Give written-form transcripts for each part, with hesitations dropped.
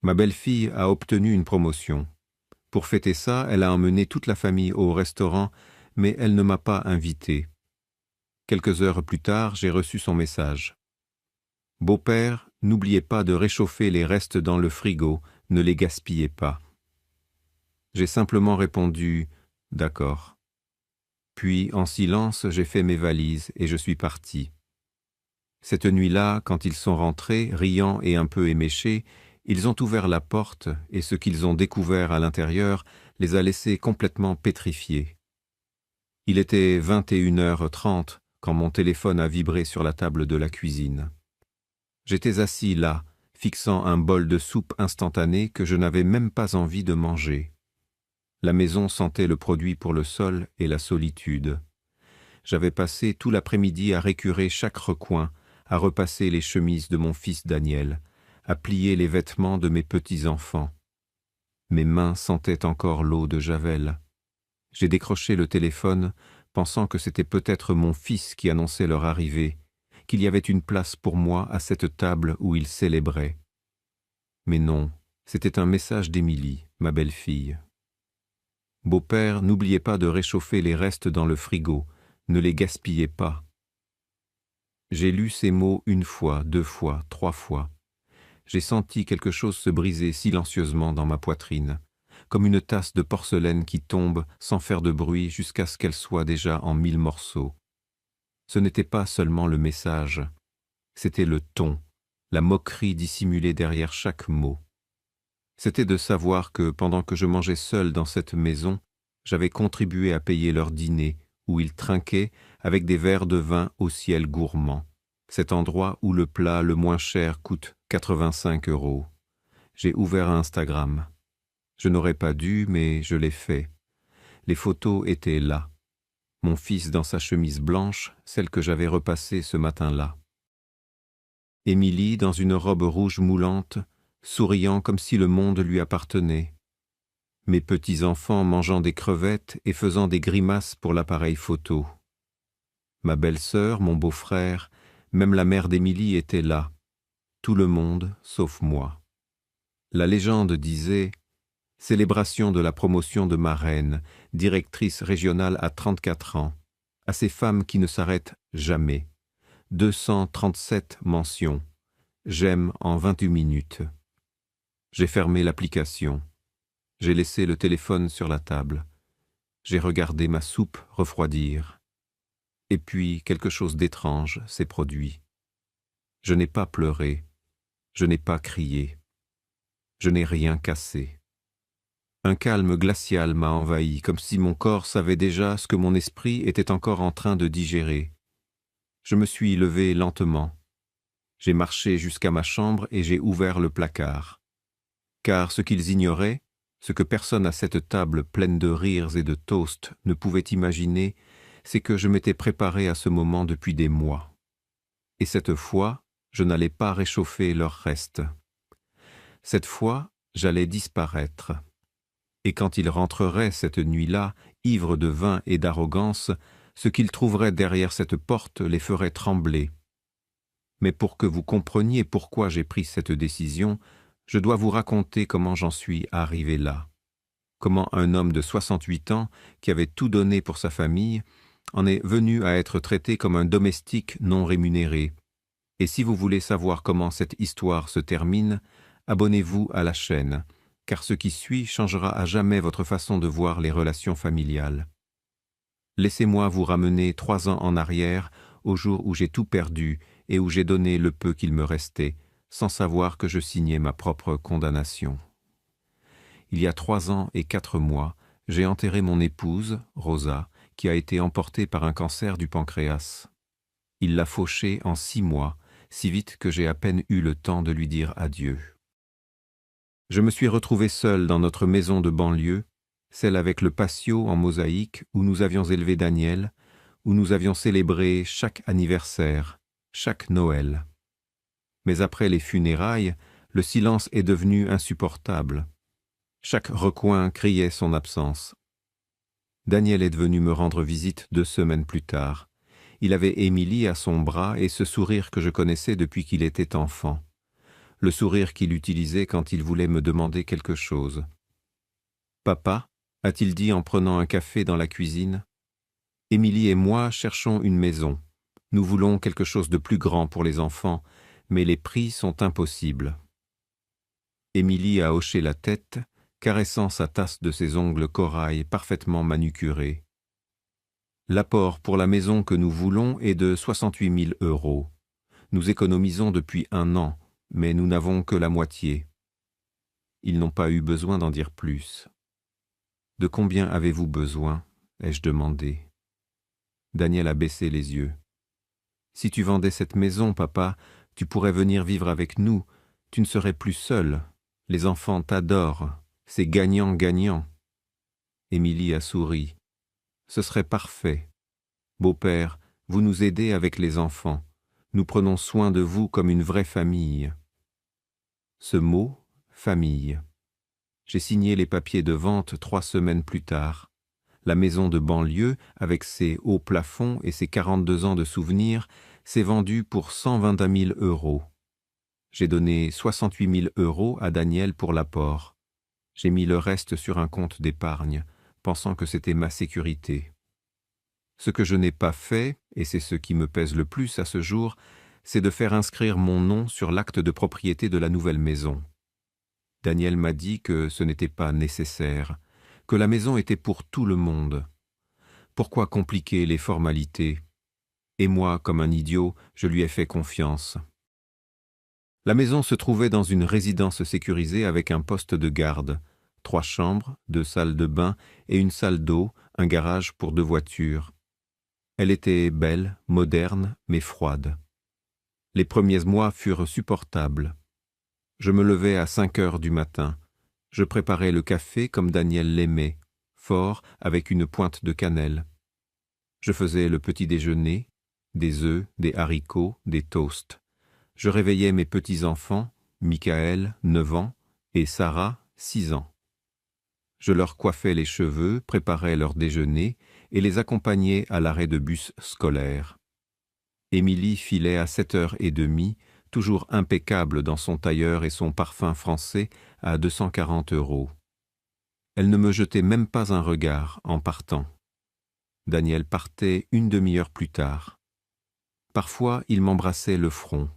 Ma belle-fille a obtenu une promotion. Pour fêter ça, elle a emmené toute la famille au restaurant, mais elle ne m'a pas invité. Quelques heures plus tard, j'ai reçu son message. « Beau-père, n'oubliez pas de réchauffer les restes dans le frigo, ne les gaspillez pas. » J'ai simplement répondu « D'accord ». Puis, en silence, j'ai fait mes valises et je suis parti. Cette nuit-là, quand ils sont rentrés, riants et un peu éméchés, ils ont ouvert la porte et ce qu'ils ont découvert à l'intérieur les a laissés complètement pétrifiés. Il était 21h30 quand mon téléphone a vibré sur la table de la cuisine. J'étais assis là, fixant un bol de soupe instantanée que je n'avais même pas envie de manger. La maison sentait le produit pour le sol et la solitude. J'avais passé tout l'après-midi à récurer chaque recoin, à repasser les chemises de mon fils Daniel, à plier les vêtements de mes petits-enfants. Mes mains sentaient encore l'eau de Javel. J'ai décroché le téléphone, pensant que c'était peut-être mon fils qui annonçait leur arrivée, qu'il y avait une place pour moi à cette table où ils célébraient. Mais non, c'était un message d'Émilie, ma belle-fille. « Beau-père, n'oubliez pas de réchauffer les restes dans le frigo, ne les gaspillez pas. » J'ai lu ces mots 1 fois, 2 fois, 3 fois. J'ai senti quelque chose se briser silencieusement dans ma poitrine, comme une tasse de porcelaine qui tombe sans faire de bruit jusqu'à ce qu'elle soit déjà en 1000 morceaux. Ce n'était pas seulement le message, c'était le ton, la moquerie dissimulée derrière chaque mot. C'était de savoir que, pendant que je mangeais seul dans cette maison, j'avais contribué à payer leur dîner, où ils trinquaient avec des verres de vin au ciel gourmand, cet endroit où le plat le moins cher coûte 85 €. J'ai ouvert Instagram. Je n'aurais pas dû, mais je l'ai fait. Les photos étaient là. Mon fils dans sa chemise blanche, celle que j'avais repassée ce matin-là. Émilie dans une robe rouge moulante, souriant comme si le monde lui appartenait. Mes petits-enfants mangeant des crevettes et faisant des grimaces pour l'appareil photo. Ma belle-sœur, mon beau-frère, même la mère d'Émilie était là. Tout le monde, sauf moi. La légende disait « Célébration de la promotion de ma reine, directrice régionale à 34 ans, à ces femmes qui ne s'arrêtent jamais. 237 mentions. J'aime en 28 minutes. » J'ai fermé l'application. J'ai laissé le téléphone sur la table. J'ai regardé ma soupe refroidir. Et puis quelque chose d'étrange s'est produit. Je n'ai pas pleuré. Je n'ai pas crié. Je n'ai rien cassé. Un calme glacial m'a envahi, comme si mon corps savait déjà ce que mon esprit était encore en train de digérer. Je me suis levé lentement. J'ai marché jusqu'à ma chambre et j'ai ouvert le placard. Car ce qu'ils ignoraient, ce que personne à cette table pleine de rires et de toasts ne pouvait imaginer, c'est que je m'étais préparé à ce moment depuis des mois. Et cette fois, je n'allais pas réchauffer leurs restes. Cette fois, j'allais disparaître. Et quand ils rentreraient cette nuit-là, ivres de vin et d'arrogance, ce qu'ils trouveraient derrière cette porte les ferait trembler. Mais pour que vous compreniez pourquoi j'ai pris cette décision, je dois vous raconter comment j'en suis arrivé là. Comment un homme de 68 ans, qui avait tout donné pour sa famille, en est venu à être traité comme un domestique non rémunéré. Et si vous voulez savoir comment cette histoire se termine, abonnez-vous à la chaîne, car ce qui suit changera à jamais votre façon de voir les relations familiales. Laissez-moi vous ramener 3 ans en arrière, au jour où j'ai tout perdu et où j'ai donné le peu qu'il me restait, sans savoir que je signais ma propre condamnation. Il y a 3 ans et 4 mois, j'ai enterré mon épouse, Rosa, qui a été emportée par un cancer du pancréas. Il l'a fauchée en 6 mois, si vite que j'ai à peine eu le temps de lui dire adieu. Je me suis retrouvé seul dans notre maison de banlieue, celle avec le patio en mosaïque où nous avions élevé Daniel, où nous avions célébré chaque anniversaire, chaque Noël. Mais après les funérailles, le silence est devenu insupportable. Chaque recoin criait son absence. Daniel est venu me rendre visite 2 semaines plus tard. Il avait Émilie à son bras et ce sourire que je connaissais depuis qu'il était enfant. le sourire qu'il utilisait quand il voulait me demander quelque chose. « Papa » a-t-il dit en prenant un café dans la cuisine, « Émilie et moi cherchons une maison. Nous voulons quelque chose de plus grand pour les enfants, mais les prix sont impossibles. » Émilie a hoché la tête, caressant sa tasse de ses ongles corail parfaitement manucurés. L'apport pour la maison que nous voulons est de 68 000 €. Nous économisons depuis 1 an, mais nous n'avons que la moitié. Ils n'ont pas eu besoin d'en dire plus. « De combien avez-vous besoin ?» ai-je demandé. Daniel a baissé les yeux. « Si tu vendais cette maison, papa, tu pourrais venir vivre avec nous. Tu ne serais plus seul. Les enfants t'adorent. C'est gagnant-gagnant. » Émilie a souri. « Ce serait parfait. Beau-père, vous nous aidez avec les enfants. Nous prenons soin de vous comme une vraie famille. » Ce mot, famille. J'ai signé les papiers de vente 3 semaines plus tard. La maison de banlieue, avec ses hauts plafonds et ses 42 ans de souvenirs, s'est vendue pour 120 000 €. J'ai donné 68 000 € à Daniel pour l'apport. J'ai mis le reste sur un compte d'épargne, pensant que c'était ma sécurité. Ce que je n'ai pas fait, et c'est ce qui me pèse le plus à ce jour, c'est de faire inscrire mon nom sur l'acte de propriété de la nouvelle maison. Daniel m'a dit que ce n'était pas nécessaire, que la maison était pour tout le monde. Pourquoi compliquer les formalités? Et moi, comme un idiot, je lui ai fait confiance. La maison se trouvait dans une résidence sécurisée avec un poste de garde, 3 chambres, 2 salles de bain et une salle d'eau, un garage pour 2 voitures. Elle était belle, moderne, mais froide. Les premiers mois furent supportables. Je me levais à 5 heures du matin. Je préparais le café comme Daniel l'aimait, fort, avec une pointe de cannelle. Je faisais le petit déjeuner, des œufs, des haricots, des toasts. Je réveillais mes petits-enfants, Michael, 9 ans, et Sarah, 6 ans. Je leur coiffais les cheveux, préparais leur déjeuner et les accompagnais à l'arrêt de bus scolaire. Émilie filait à 7h30, toujours impeccable dans son tailleur et son parfum français à 240 €. Elle ne me jetait même pas un regard en partant. Daniel partait une demi-heure plus tard. Parfois, il m'embrassait le front.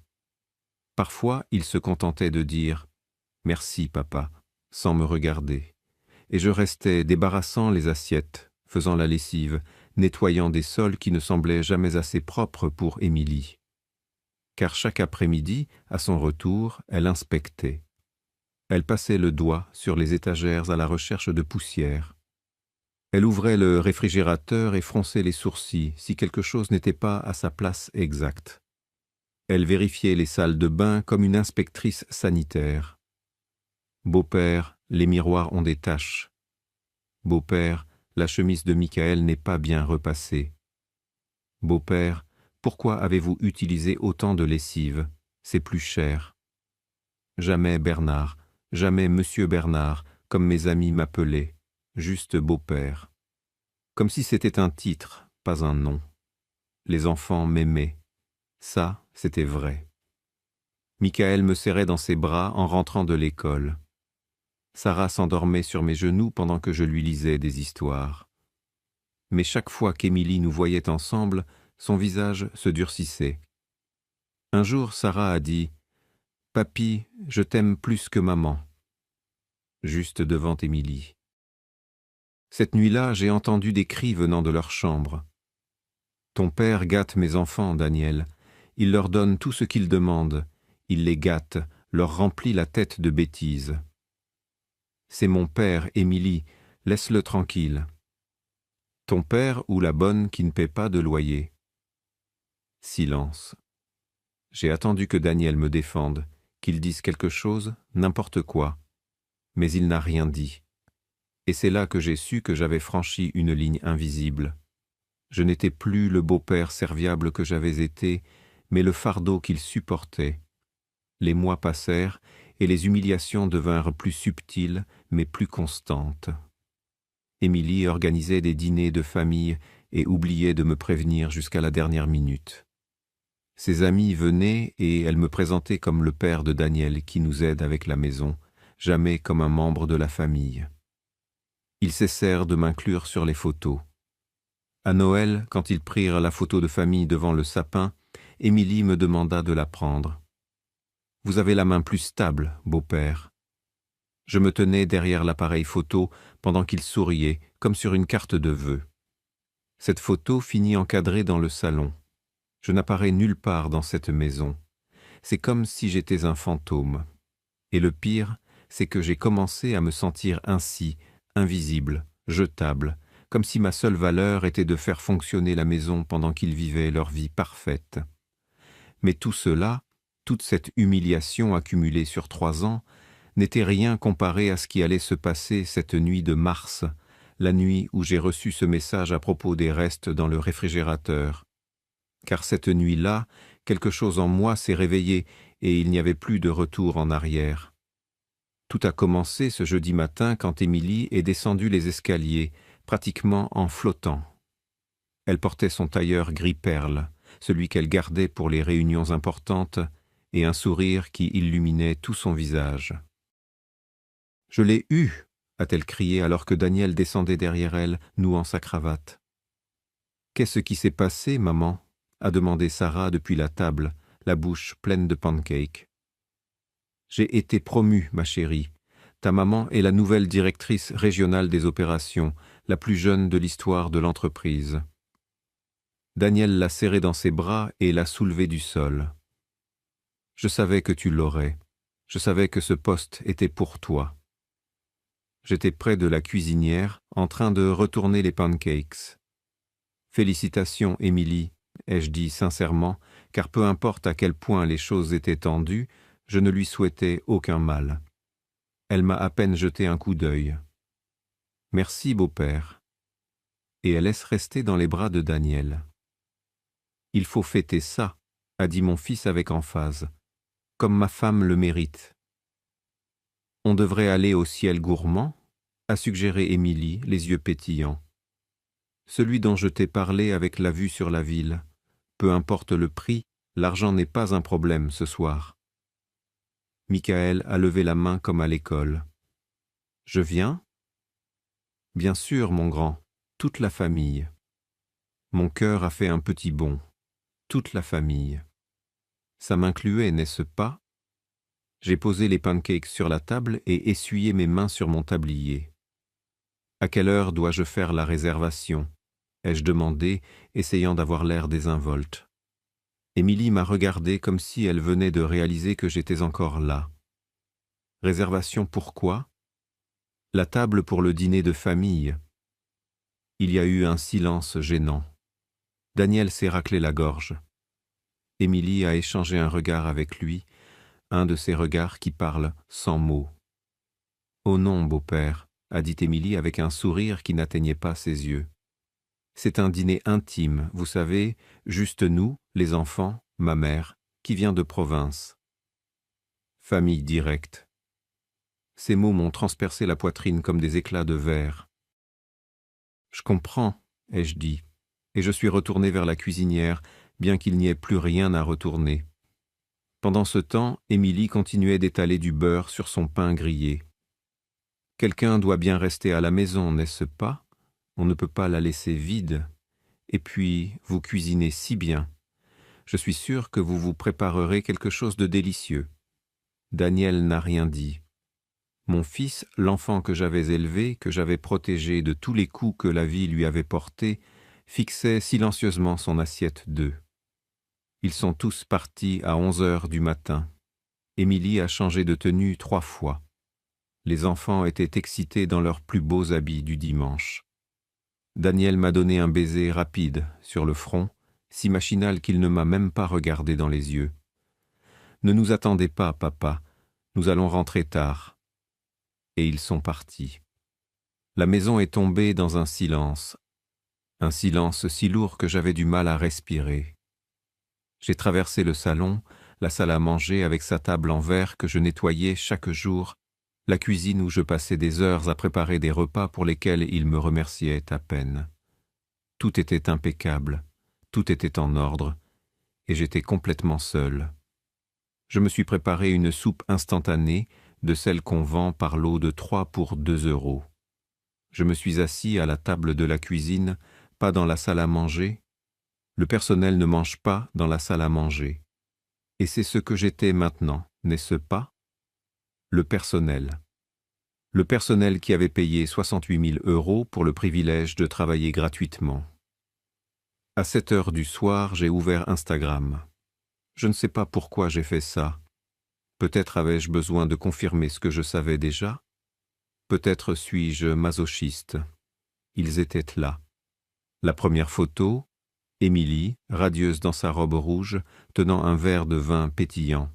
Parfois, il se contentait de dire « Merci, papa », sans me regarder. Et je restais débarrassant les assiettes, faisant la lessive, nettoyant des sols qui ne semblaient jamais assez propres pour Émilie. Car chaque après-midi, à son retour, elle inspectait. Elle passait le doigt sur les étagères à la recherche de poussière. Elle ouvrait le réfrigérateur et fronçait les sourcils si quelque chose n'était pas à sa place exacte. Elle vérifiait les salles de bain comme une inspectrice sanitaire. « Beau-père, les miroirs ont des taches. »« Beau-père, la chemise de Michael n'est pas bien repassée. »« Beau-père, pourquoi avez-vous utilisé autant de lessive? C'est plus cher. » Jamais Bernard, jamais Monsieur Bernard, comme mes amis m'appelaient, juste beau-père. Comme si c'était un titre, pas un nom. Les enfants m'aimaient. Ça, c'était vrai. Michael me serrait dans ses bras en rentrant de l'école. Sarah s'endormait sur mes genoux pendant que je lui lisais des histoires. Mais chaque fois qu'Émilie nous voyait ensemble, son visage se durcissait. Un jour, Sarah a dit « Papy, je t'aime plus que maman », juste devant Émilie. Cette nuit-là, j'ai entendu des cris venant de leur chambre. « Ton père gâte mes enfants, Daniel. Il leur donne tout ce qu'ils demandent. Il les gâte, leur remplit la tête de bêtises. »« C'est mon père, Émilie, laisse-le tranquille. »« Ton père ou la bonne qui ne paie pas de loyer ?» Silence. J'ai attendu que Daniel me défende, qu'il dise quelque chose, n'importe quoi. Mais il n'a rien dit. Et c'est là que j'ai su que j'avais franchi une ligne invisible. Je n'étais plus le beau-père serviable que j'avais été, mais le fardeau qu'il supportait. Les mois passèrent et les humiliations devinrent plus subtiles, mais plus constantes. Émilie organisait des dîners de famille et oubliait de me prévenir jusqu'à la dernière minute. Ses amis venaient et elle me présentait comme le père de Daniel qui nous aide avec la maison, jamais comme un membre de la famille. Ils cessèrent de m'inclure sur les photos. À Noël, quand ils prirent la photo de famille devant le sapin, Émilie me demanda de la prendre. « Vous avez la main plus stable, beau-père. » Je me tenais derrière l'appareil photo pendant qu'il souriait, comme sur une carte de vœux. Cette photo finit encadrée dans le salon. Je n'apparais nulle part dans cette maison. C'est comme si j'étais un fantôme. Et le pire, c'est que j'ai commencé à me sentir ainsi, invisible, jetable, comme si ma seule valeur était de faire fonctionner la maison pendant qu'ils vivaient leur vie parfaite. Mais tout cela, toute cette humiliation accumulée sur 3 ans, n'était rien comparé à ce qui allait se passer cette nuit de mars, la nuit où j'ai reçu ce message à propos des restes dans le réfrigérateur. Car cette nuit-là, quelque chose en moi s'est réveillé et il n'y avait plus de retour en arrière. Tout a commencé ce jeudi matin quand Émilie est descendue les escaliers, pratiquement en flottant. Elle portait son tailleur gris perle, celui qu'elle gardait pour les réunions importantes, et un sourire qui illuminait tout son visage. « Je l'ai eu !» a-t-elle crié alors que Daniel descendait derrière elle, nouant sa cravate. « Qu'est-ce qui s'est passé, maman ?» a demandé Sarah depuis la table, la bouche pleine de pancakes. « J'ai été promue, ma chérie. Ta maman est la nouvelle directrice régionale des opérations, la plus jeune de l'histoire de l'entreprise. » Daniel l'a serrée dans ses bras et l'a soulevée du sol. « Je savais que tu l'aurais. Je savais que ce poste était pour toi. » J'étais près de la cuisinière, en train de retourner les pancakes. « Félicitations, Émilie, » ai-je dit sincèrement, car peu importe à quel point les choses étaient tendues, je ne lui souhaitais aucun mal. Elle m'a à peine jeté un coup d'œil. « Merci, beau-père. » Et elle laisse rester dans les bras de Daniel. « Il faut fêter ça, » a dit mon fils avec emphase, « comme ma femme le mérite. » « On devrait aller au ciel gourmand ?» a suggéré Émilie, les yeux pétillants. « Celui dont je t'ai parlé avec la vue sur la ville. Peu importe le prix, l'argent n'est pas un problème ce soir. » Michael a levé la main comme à l'école. « Je viens ?»« Bien sûr, mon grand, toute la famille. » Mon cœur a fait un petit bond. Toute la famille. Ça m'incluait, n'est-ce pas? J'ai posé les pancakes sur la table et essuyé mes mains sur mon tablier. « À quelle heure dois-je faire la réservation ?» ai-je demandé, essayant d'avoir l'air désinvolte. Émilie m'a regardé comme si elle venait de réaliser que j'étais encore là. « Réservation pourquoi ?»« La table pour le dîner de famille. » Il y a eu un silence gênant. Daniel s'est raclé la gorge. Émilie a échangé un regard avec lui, un de ces regards qui parlent sans mots. « Oh non, beau-père, » a dit Émilie avec un sourire qui n'atteignait pas ses yeux. « C'est un dîner intime, vous savez, juste nous, les enfants, ma mère, qui vient de province. » Famille directe. Ces mots m'ont transpercé la poitrine comme des éclats de verre. « Je comprends, » ai-je dit, et je suis retourné vers la cuisinière, bien qu'il n'y ait plus rien à retourner. Pendant ce temps, Émilie continuait d'étaler du beurre sur son pain grillé. « Quelqu'un doit bien rester à la maison, n'est-ce pas? On ne peut pas la laisser vide. Et puis, vous cuisinez si bien. Je suis sûr que vous vous préparerez quelque chose de délicieux. » Daniel n'a rien dit. Mon fils, l'enfant que j'avais élevé, que j'avais protégé de tous les coups que la vie lui avait portés, fixait silencieusement son assiette d'œufs. Ils sont tous partis à 11h du matin. Émilie a changé de tenue 3 fois. Les enfants étaient excités dans leurs plus beaux habits du dimanche. Daniel m'a donné un baiser rapide sur le front, si machinal qu'il ne m'a même pas regardé dans les yeux. « Ne nous attendez pas, papa, nous allons rentrer tard. » Et ils sont partis. La maison est tombée dans un silence si lourd que j'avais du mal à respirer. J'ai traversé le salon, la salle à manger avec sa table en verre que je nettoyais chaque jour, la cuisine où je passais des heures à préparer des repas pour lesquels il me remerciait à peine. Tout était impeccable, tout était en ordre, et j'étais complètement seul. Je me suis préparé une soupe instantanée, de celle qu'on vend par lot de 3 pour 2 €. Je me suis assis à la table de la cuisine, pas dans la salle à manger. Le personnel ne mange pas dans la salle à manger. Et c'est ce que j'étais maintenant, n'est-ce pas? Le personnel. Le personnel qui avait payé 68 000 € pour le privilège de travailler gratuitement. À 7 heures du soir, j'ai ouvert Instagram. Je ne sais pas pourquoi j'ai fait ça. Peut-être avais-je besoin de confirmer ce que je savais déjà. Peut-être suis-je masochiste. Ils étaient là. La première photo, Émilie, radieuse dans sa robe rouge, tenant un verre de vin pétillant.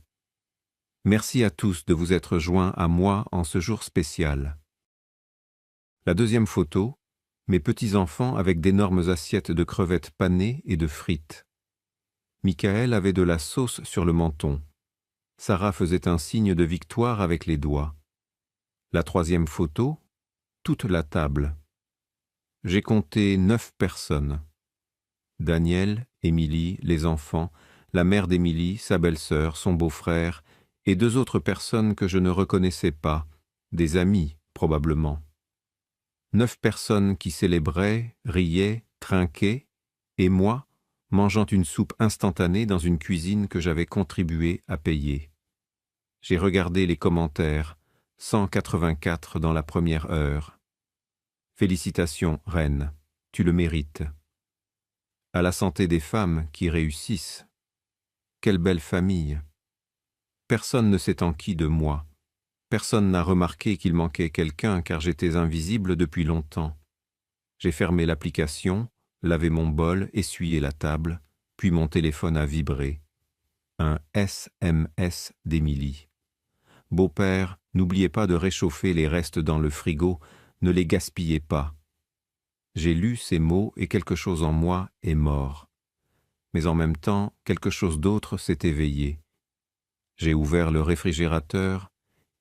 Merci à tous de vous être joints à moi en ce jour spécial. La deuxième photo, mes petits-enfants avec d'énormes assiettes de crevettes panées et de frites. Michael avait de la sauce sur le menton. Sarah faisait un signe de victoire avec les doigts. La troisième photo, toute la table. J'ai compté 9 personnes. Daniel, Émilie, les enfants, la mère d'Émilie, sa belle-sœur, son beau-frère, et 2 autres personnes que je ne reconnaissais pas, des amis probablement. 9 personnes qui célébraient, riaient, trinquaient, et moi, mangeant une soupe instantanée dans une cuisine que j'avais contribué à payer. J'ai regardé les commentaires, 184 dans la première heure. Félicitations, reine, tu le mérites. À la santé des femmes qui réussissent. Quelle belle famille. Personne ne s'est enquis de moi. Personne n'a remarqué qu'il manquait quelqu'un car j'étais invisible depuis longtemps. J'ai fermé l'application, lavé mon bol, essuyé la table, puis mon téléphone a vibré. Un SMS d'Émilie. Beau-père, n'oubliez pas de réchauffer les restes dans le frigo, ne les gaspillez pas. J'ai lu ces mots et quelque chose en moi est mort. Mais en même temps, quelque chose d'autre s'est éveillé. J'ai ouvert le réfrigérateur,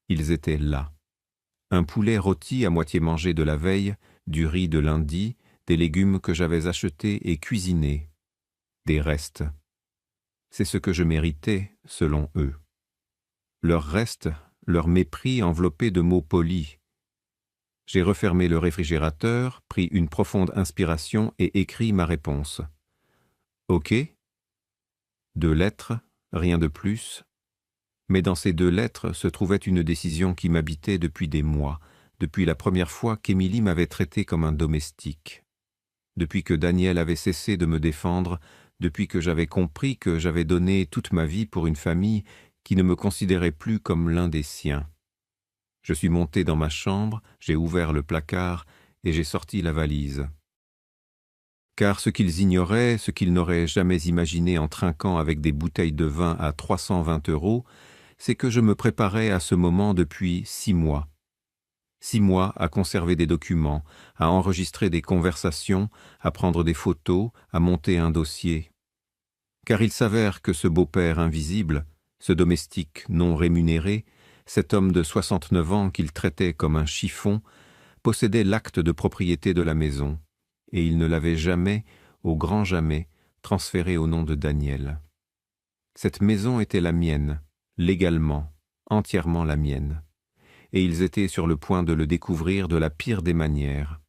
ils étaient là. Un poulet rôti à moitié mangé de la veille, du riz de lundi, des légumes que j'avais achetés et cuisinés. Des restes. C'est ce que je méritais, selon eux. Leur reste, leur mépris enveloppé de mots polis. J'ai refermé le réfrigérateur, pris une profonde inspiration et écrit ma réponse. OK. 2 lettres, rien de plus. Mais dans ces 2 lettres se trouvait une décision qui m'habitait depuis des mois, depuis la première fois qu'Émilie m'avait traité comme un domestique. Depuis que Daniel avait cessé de me défendre, depuis que j'avais compris que j'avais donné toute ma vie pour une famille qui ne me considérait plus comme l'un des siens. Je suis monté dans ma chambre, j'ai ouvert le placard et j'ai sorti la valise. Car ce qu'ils ignoraient, ce qu'ils n'auraient jamais imaginé en trinquant avec des bouteilles de vin à 320 €, c'est que je me préparais à ce moment depuis 6 mois. 6 mois à conserver des documents, à enregistrer des conversations, à prendre des photos, à monter un dossier. Car il s'avère que ce beau-père invisible, ce domestique non rémunéré, cet homme de 69 ans qu'il traitait comme un chiffon, possédait l'acte de propriété de la maison, et il ne l'avait jamais, au grand jamais, transféré au nom de Daniel. Cette maison était la mienne, légalement, entièrement la mienne, et ils étaient sur le point de le découvrir de la pire des manières.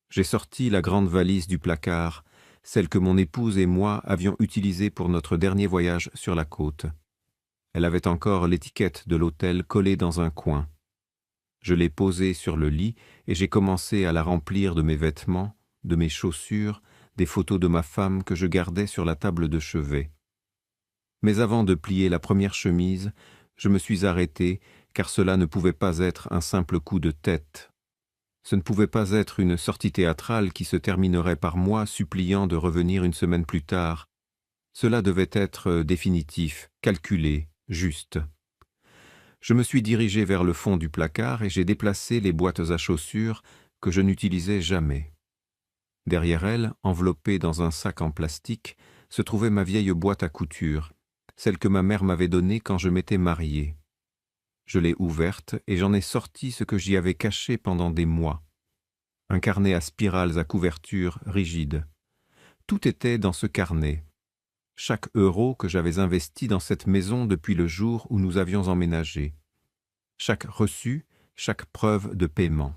J'ai sorti la grande valise du placard, celle que mon épouse et moi avions utilisée pour notre dernier voyage sur la côte. Elle avait encore l'étiquette de l'hôtel collée dans un coin. Je l'ai posée sur le lit et j'ai commencé à la remplir de mes vêtements, de mes chaussures, des photos de ma femme que je gardais sur la table de chevet. Mais avant de plier la première chemise, je me suis arrêté, car cela ne pouvait pas être un simple coup de tête. Ce ne pouvait pas être une sortie théâtrale qui se terminerait par moi suppliant de revenir une semaine plus tard. Cela devait être définitif, calculé, juste. Je me suis dirigé vers le fond du placard et j'ai déplacé les boîtes à chaussures que je n'utilisais jamais. Derrière elles, enveloppée dans un sac en plastique, se trouvait ma vieille boîte à couture, celle que ma mère m'avait donnée quand je m'étais marié. Je l'ai ouverte et j'en ai sorti ce que j'y avais caché pendant des mois. Un carnet à spirales à couverture rigide. Tout était dans ce carnet. chaque euro que j'avais investi dans cette maison depuis le jour où nous avions emménagé. Chaque reçu, chaque preuve de paiement.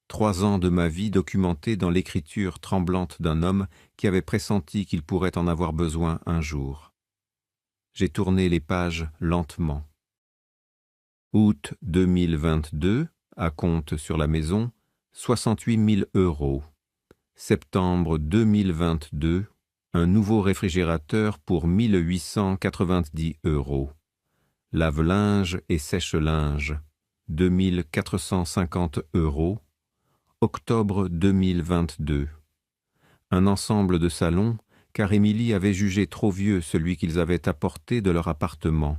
3 ans de ma vie documentés dans l'écriture tremblante d'un homme qui avait pressenti qu'il pourrait en avoir besoin un jour. J'ai tourné les pages lentement. Août 2022, à compte sur la maison, 68 000 €. Septembre 2022, un nouveau réfrigérateur pour 1890 €. Lave-linge et sèche-linge, 2450 €. Octobre 2022. Un ensemble de salons, car Émilie avait jugé trop vieux celui qu'ils avaient apporté de leur appartement.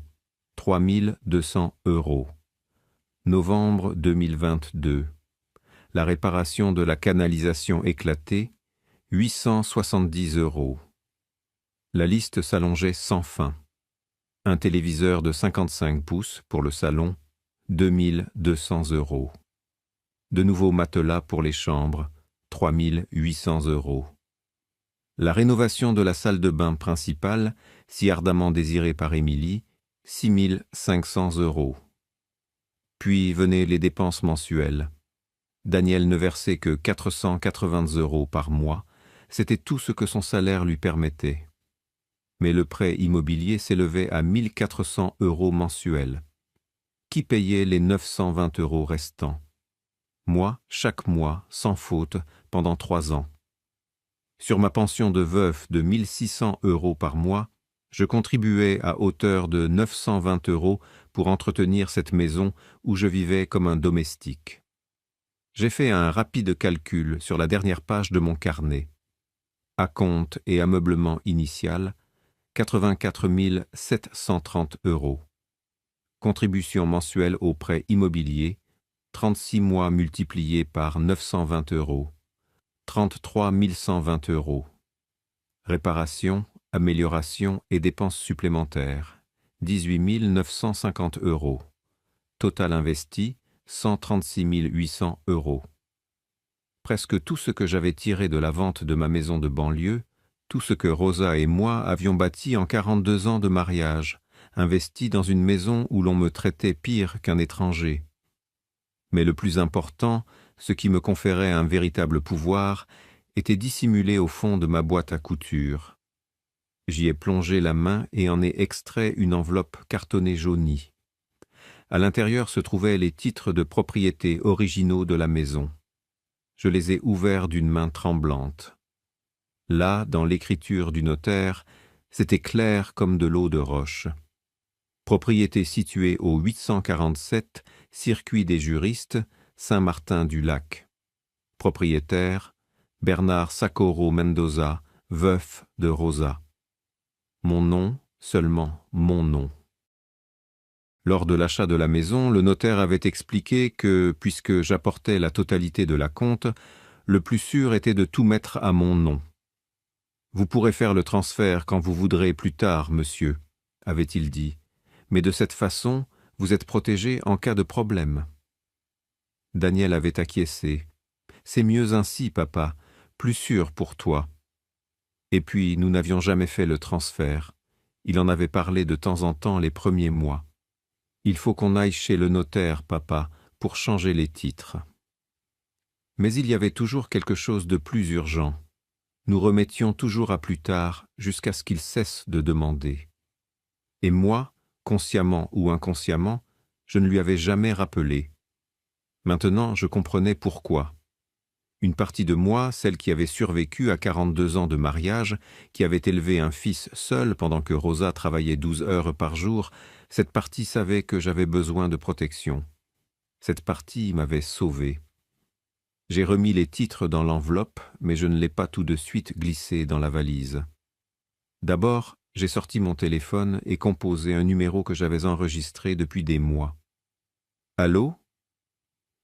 3200 €. Novembre 2022. La réparation de la canalisation éclatée, 870 €. La liste s'allongeait sans fin. Un téléviseur de 55 pouces pour le salon, 2200 €. De nouveaux matelas pour les chambres, 3800 €. La rénovation de la salle de bain principale, si ardemment désirée par Émilie, 6500 €. Puis venaient les dépenses mensuelles. Daniel ne versait que 480 € par mois, c'était tout ce que son salaire lui permettait. Mais le prêt immobilier s'élevait à 1400 € mensuels. Qui payait les 920 € restants? Moi, chaque mois, sans faute, pendant 3 ans. Sur ma pension de veuf de 1600 € par mois, je contribuais à hauteur de 920 € pour entretenir cette maison où je vivais comme un domestique. J'ai fait un rapide calcul sur la dernière page de mon carnet. Acompte et ameublement initial, 84 730 €. Contribution mensuelle au prêt immobilier, 36 mois multipliés par 920 €, 33 120 €. Réparation, amélioration et dépenses supplémentaires, 18 950 €. Total investi, 136 800 €. Presque tout ce que j'avais tiré de la vente de ma maison de banlieue, tout ce que Rosa et moi avions bâti en 42 ans de mariage, investi dans une maison où l'on me traitait pire qu'un étranger. Mais le plus important, ce qui me conférait un véritable pouvoir, était dissimulé au fond de ma boîte à couture. J'y ai plongé la main et en ai extrait une enveloppe cartonnée jaunie. À l'intérieur se trouvaient les titres de propriété originaux de la maison. Je les ai ouverts d'une main tremblante. Là, dans l'écriture du notaire, c'était clair comme de l'eau de roche. Propriété située au 847, Circuit des juristes, Saint-Martin-du-Lac. Propriétaire, Bernard Sacoro Mendoza, veuf de Rosa. Mon nom, seulement mon nom. Lors de l'achat de la maison, le notaire avait expliqué que, puisque j'apportais la totalité de l'acompte, le plus sûr était de tout mettre à mon nom. « Vous pourrez faire le transfert quand vous voudrez plus tard, monsieur », avait-il dit, « mais de cette façon, vous êtes protégé en cas de problème. » Daniel avait acquiescé. « C'est mieux ainsi, papa, plus sûr pour toi. » Et puis, nous n'avions jamais fait le transfert. Il en avait parlé de temps en temps les premiers mois. « Il faut qu'on aille chez le notaire, papa, pour changer les titres. » Mais il y avait toujours quelque chose de plus urgent. Nous remettions toujours à plus tard jusqu'à ce qu'il cesse de demander. Et moi, consciemment ou inconsciemment, je ne lui avais jamais rappelé. Maintenant, je comprenais pourquoi. Une partie de moi, celle qui avait survécu à 42 ans de mariage, qui avait élevé un fils seul pendant que Rosa travaillait 12 heures par jour, cette partie savait que j'avais besoin de protection. Cette partie m'avait sauvé. J'ai remis les titres dans l'enveloppe, mais je ne l'ai pas tout de suite glissé dans la valise. D'abord, j'ai sorti mon téléphone et composé un numéro que j'avais enregistré depuis des mois. « Allô ?»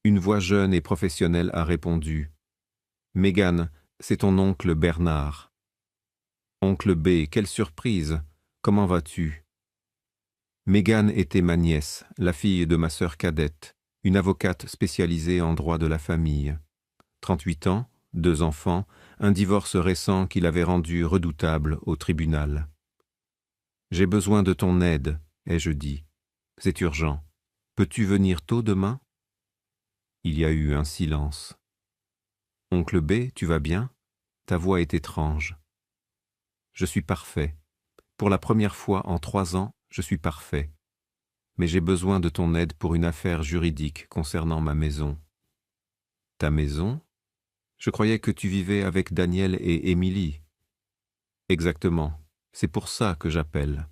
Une voix jeune et professionnelle a répondu. « Mégane, c'est ton oncle Bernard. »« Oncle B, quelle surprise! Comment vas-tu » Mégane était ma nièce, la fille de ma sœur cadette, une avocate spécialisée en droit de la famille. 38 ans, 2 enfants, un divorce récent qui l'avait rendue redoutable au tribunal. J'ai besoin de ton aide, ai-je dit. C'est urgent. Peux-tu venir tôt demain? Il y a eu un silence. Oncle B, tu vas bien? Ta voix est étrange. Je suis parfait. Pour la première fois en 3 ans, je suis parfait. Mais j'ai besoin de ton aide pour une affaire juridique concernant ma maison. Ta maison? Je croyais que tu vivais avec Daniel et Émilie. Exactement. C'est pour ça que j'appelle.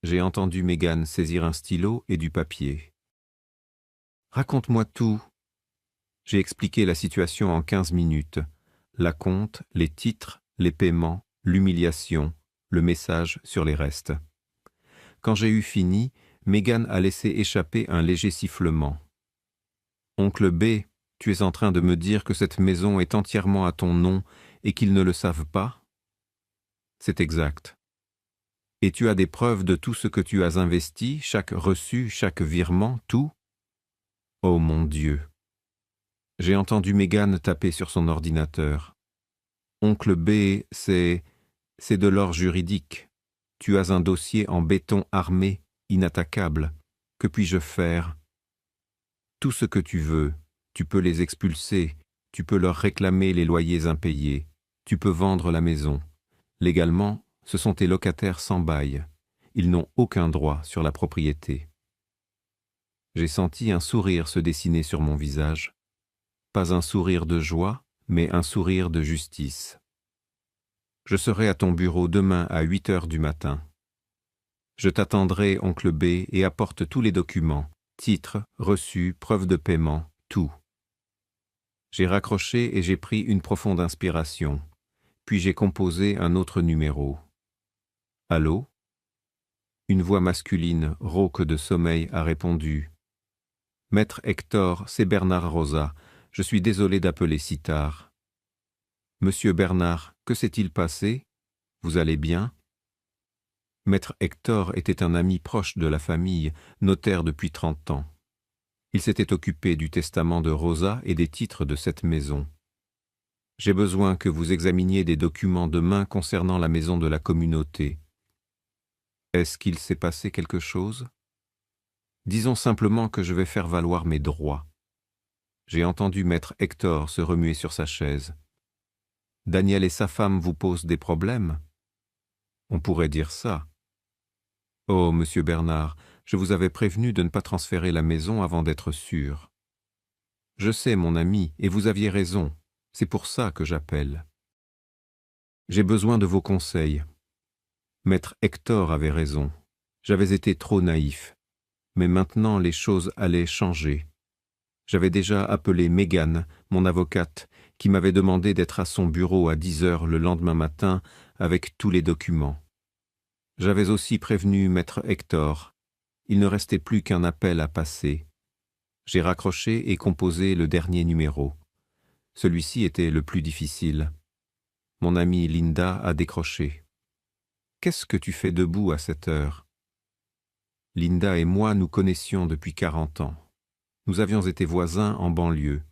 J'ai entendu Mégane saisir un stylo et du papier. Raconte-moi tout. J'ai expliqué la situation en 15 minutes. La compte, les titres, les paiements, l'humiliation, le message sur les restes. Quand j'ai eu fini, Mégane a laissé échapper un léger sifflement. Oncle B, tu es en train de me dire que cette maison est entièrement à ton nom et qu'ils ne le savent pas? C'est exact. Et tu as des preuves de tout ce que tu as investi, chaque reçu, chaque virement, tout? Oh mon Dieu! J'ai entendu Mégane taper sur son ordinateur. Oncle B, c'est de l'or juridique. Tu as un dossier en béton armé, inattaquable. Que puis-je faire? Tout ce que tu veux. Tu peux les expulser. Tu peux leur réclamer les loyers impayés. Tu peux vendre la maison. Légalement, ce sont tes locataires sans bail. Ils n'ont aucun droit sur la propriété. J'ai senti un sourire se dessiner sur mon visage. Pas un sourire de joie, mais un sourire de justice. Je serai à ton bureau demain à 8 heures du matin. Je t'attendrai, oncle B, et apporte tous les documents, titres, reçus, preuves de paiement, tout. J'ai raccroché et j'ai pris une profonde inspiration. Puis j'ai composé un autre numéro. Allô? Une voix masculine, rauque de sommeil, a répondu. Maître Hector, c'est Bernard Rosa. Je suis désolé d'appeler si tard. Monsieur Bernard, que s'est-il passé? Vous allez bien? Maître Hector était un ami proche de la famille, notaire depuis 30 ans. Il s'était occupé du testament de Rosa et des titres de cette maison. J'ai besoin que vous examiniez des documents demain concernant la maison de la communauté. Est-ce qu'il s'est passé quelque chose? Disons simplement que je vais faire valoir mes droits. J'ai entendu maître Hector se remuer sur sa chaise. Daniel et sa femme vous posent des problèmes? On pourrait dire ça. Oh, monsieur Bernard, je vous avais prévenu de ne pas transférer la maison avant d'être sûr. Je sais, mon ami, et vous aviez raison. C'est pour ça que j'appelle. J'ai besoin de vos conseils. Maître Hector avait raison. J'avais été trop naïf. Mais maintenant, les choses allaient changer. J'avais déjà appelé Mégane, mon avocate, qui m'avait demandé d'être à son bureau à 10 heures le lendemain matin avec tous les documents. J'avais aussi prévenu maître Hector. Il ne restait plus qu'un appel à passer. J'ai raccroché et composé le dernier numéro. Celui-ci était le plus difficile. Mon amie Linda a décroché. « Qu'est-ce que tu fais debout à cette heure ?» Linda et moi nous connaissions depuis 40 ans. Nous avions été voisins en banlieue.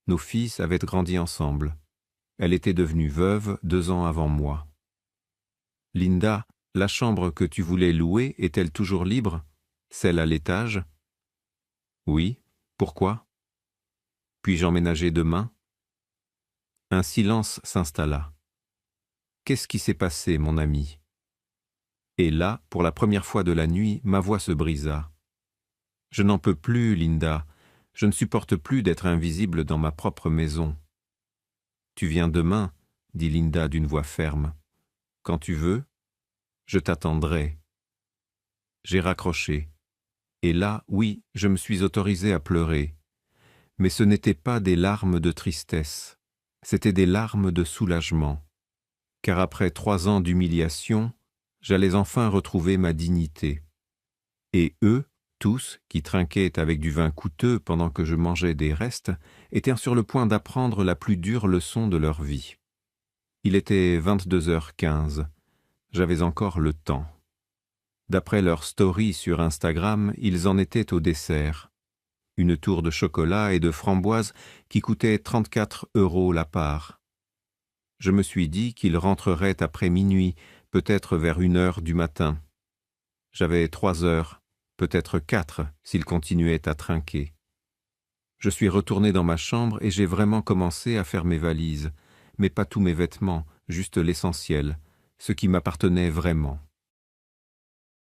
Nos fils avaient grandi ensemble. Elle était devenue veuve 2 ans avant moi. « Linda, la chambre que tu voulais louer est-elle toujours libre? Celle à l'étage? » « Oui. Pourquoi? Puis-je emménager demain? » Un silence s'installa. « Qu'est-ce qui s'est passé, mon ami? » Et là, pour la première fois de la nuit, ma voix se brisa. « Je n'en peux plus, Linda. Je ne supporte plus d'être invisible dans ma propre maison. »« Tu viens demain, » dit Linda d'une voix ferme. « Quand tu veux, je t'attendrai. » J'ai raccroché. Et là, oui, je me suis autorisé à pleurer. Mais ce n'étaient pas des larmes de tristesse, c'étaient des larmes de soulagement. Car après 3 ans d'humiliation, j'allais enfin retrouver ma dignité. Et eux, tous, qui trinquaient avec du vin coûteux pendant que je mangeais des restes, étaient sur le point d'apprendre la plus dure leçon de leur vie. Il était 22h15. J'avais encore le temps. D'après leur story sur Instagram, ils en étaient au dessert. Une tour de chocolat et de framboises qui coûtait 34 € la part. Je me suis dit qu'ils rentreraient après minuit, peut-être vers 1 heure du matin. J'avais 3 heures, peut-être 4 s'il continuait à trinquer. Je suis retourné dans ma chambre et j'ai vraiment commencé à faire mes valises, mais pas tous mes vêtements, juste l'essentiel, ce qui m'appartenait vraiment.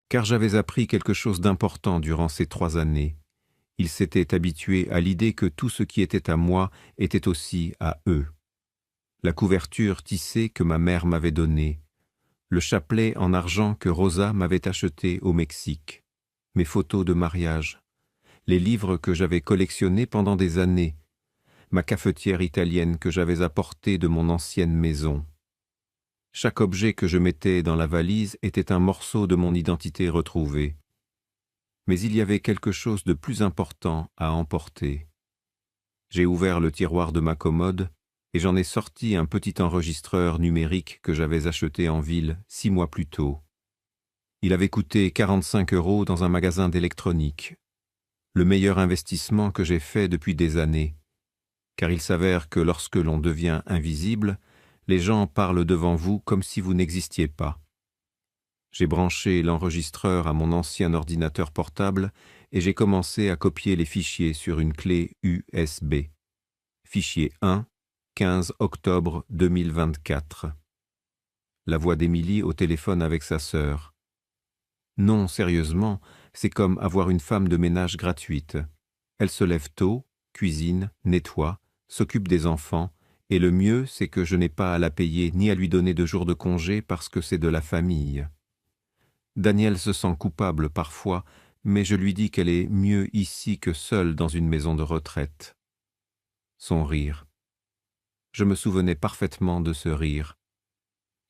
Car j'avais appris quelque chose d'important durant ces 3 années. Ils s'étaient habitués à l'idée que tout ce qui était à moi était aussi à eux. La couverture tissée que ma mère m'avait donnée, le chapelet en argent que Rosa m'avait acheté au Mexique, mes photos de mariage, les livres que j'avais collectionnés pendant des années, ma cafetière italienne que j'avais apportée de mon ancienne maison. Chaque objet que je mettais dans la valise était un morceau de mon identité retrouvée. Mais il y avait quelque chose de plus important à emporter. J'ai ouvert le tiroir de ma commode et j'en ai sorti un petit enregistreur numérique que j'avais acheté en ville 6 mois plus tôt. Il avait coûté 45 € dans un magasin d'électronique. Le meilleur investissement que j'ai fait depuis des années, car il s'avère que lorsque l'on devient invisible, les gens parlent devant vous comme si vous n'existiez pas. J'ai branché l'enregistreur à mon ancien ordinateur portable et j'ai commencé à copier les fichiers sur une clé USB. Fichier 1, 15 octobre 2024. La voix d'Émilie au téléphone avec sa sœur. Non, sérieusement, c'est comme avoir une femme de ménage gratuite. Elle se lève tôt, cuisine, nettoie, s'occupe des enfants, et le mieux, c'est que je n'ai pas à la payer ni à lui donner de jours de congé parce que c'est de la famille. Daniel se sent coupable parfois, mais je lui dis qu'elle est mieux ici que seule dans une maison de retraite. Son rire. Je me souvenais parfaitement de ce rire.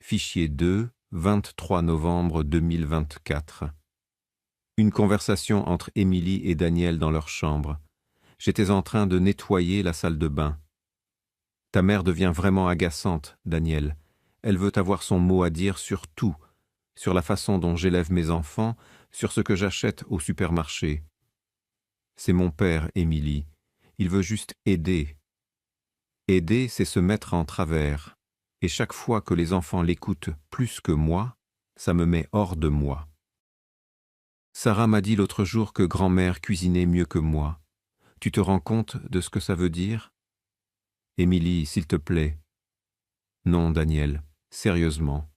Fichier 2, 23 novembre 2024. Une conversation entre Émilie et Daniel dans leur chambre. J'étais en train de nettoyer la salle de bain. Ta mère devient vraiment agaçante, Daniel. Elle veut avoir son mot à dire sur tout, sur la façon dont j'élève mes enfants, sur ce que j'achète au supermarché. C'est mon père, Émilie. Il veut juste aider. Aider, c'est se mettre en travers. Et chaque fois que les enfants l'écoutent plus que moi, ça me met hors de moi. Sarah m'a dit l'autre jour que grand-mère cuisinait mieux que moi. Tu te rends compte de ce que ça veut dire? Émilie, s'il te plaît. Non, Daniel, sérieusement.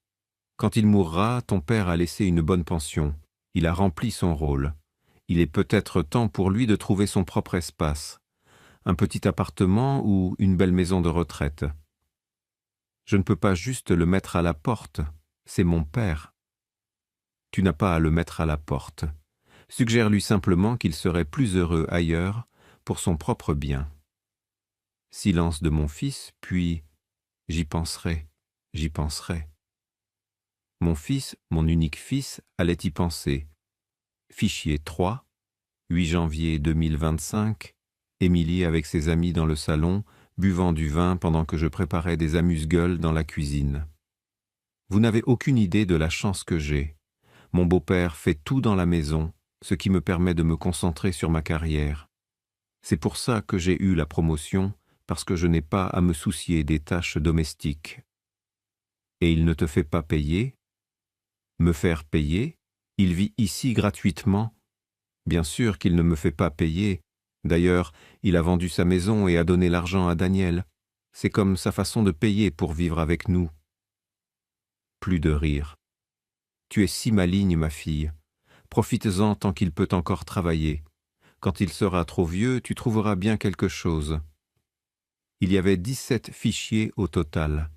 Quand il mourra, ton père a laissé une bonne pension. Il a rempli son rôle. Il est peut-être temps pour lui de trouver son propre espace. Un petit appartement ou une belle maison de retraite. Je ne peux pas juste le mettre à la porte. C'est mon père. Tu n'as pas à le mettre à la porte. Suggère-lui simplement qu'il serait plus heureux ailleurs pour son propre bien. Silence de mon fils, puis « J'y penserai, j'y penserai ». Mon fils, mon unique fils, allait y penser. Fichier 3, 8 janvier 2025, Émilie avec ses amis dans le salon, buvant du vin pendant que je préparais des amuse-gueules dans la cuisine. Vous n'avez aucune idée de la chance que j'ai. Mon beau-père fait tout dans la maison, ce qui me permet de me concentrer sur ma carrière. C'est pour ça que j'ai eu la promotion, parce que je n'ai pas à me soucier des tâches domestiques. Et il ne te fait pas payer? Me faire payer? Il vit ici gratuitement. Bien sûr qu'il ne me fait pas payer. D'ailleurs, il a vendu sa maison et a donné l'argent à Daniel. C'est comme sa façon de payer pour vivre avec nous. Plus de rire. Tu es si maligne, ma fille. Profites-en tant qu'il peut encore travailler. Quand il sera trop vieux, tu trouveras bien quelque chose. Il y avait 17 fichiers au total.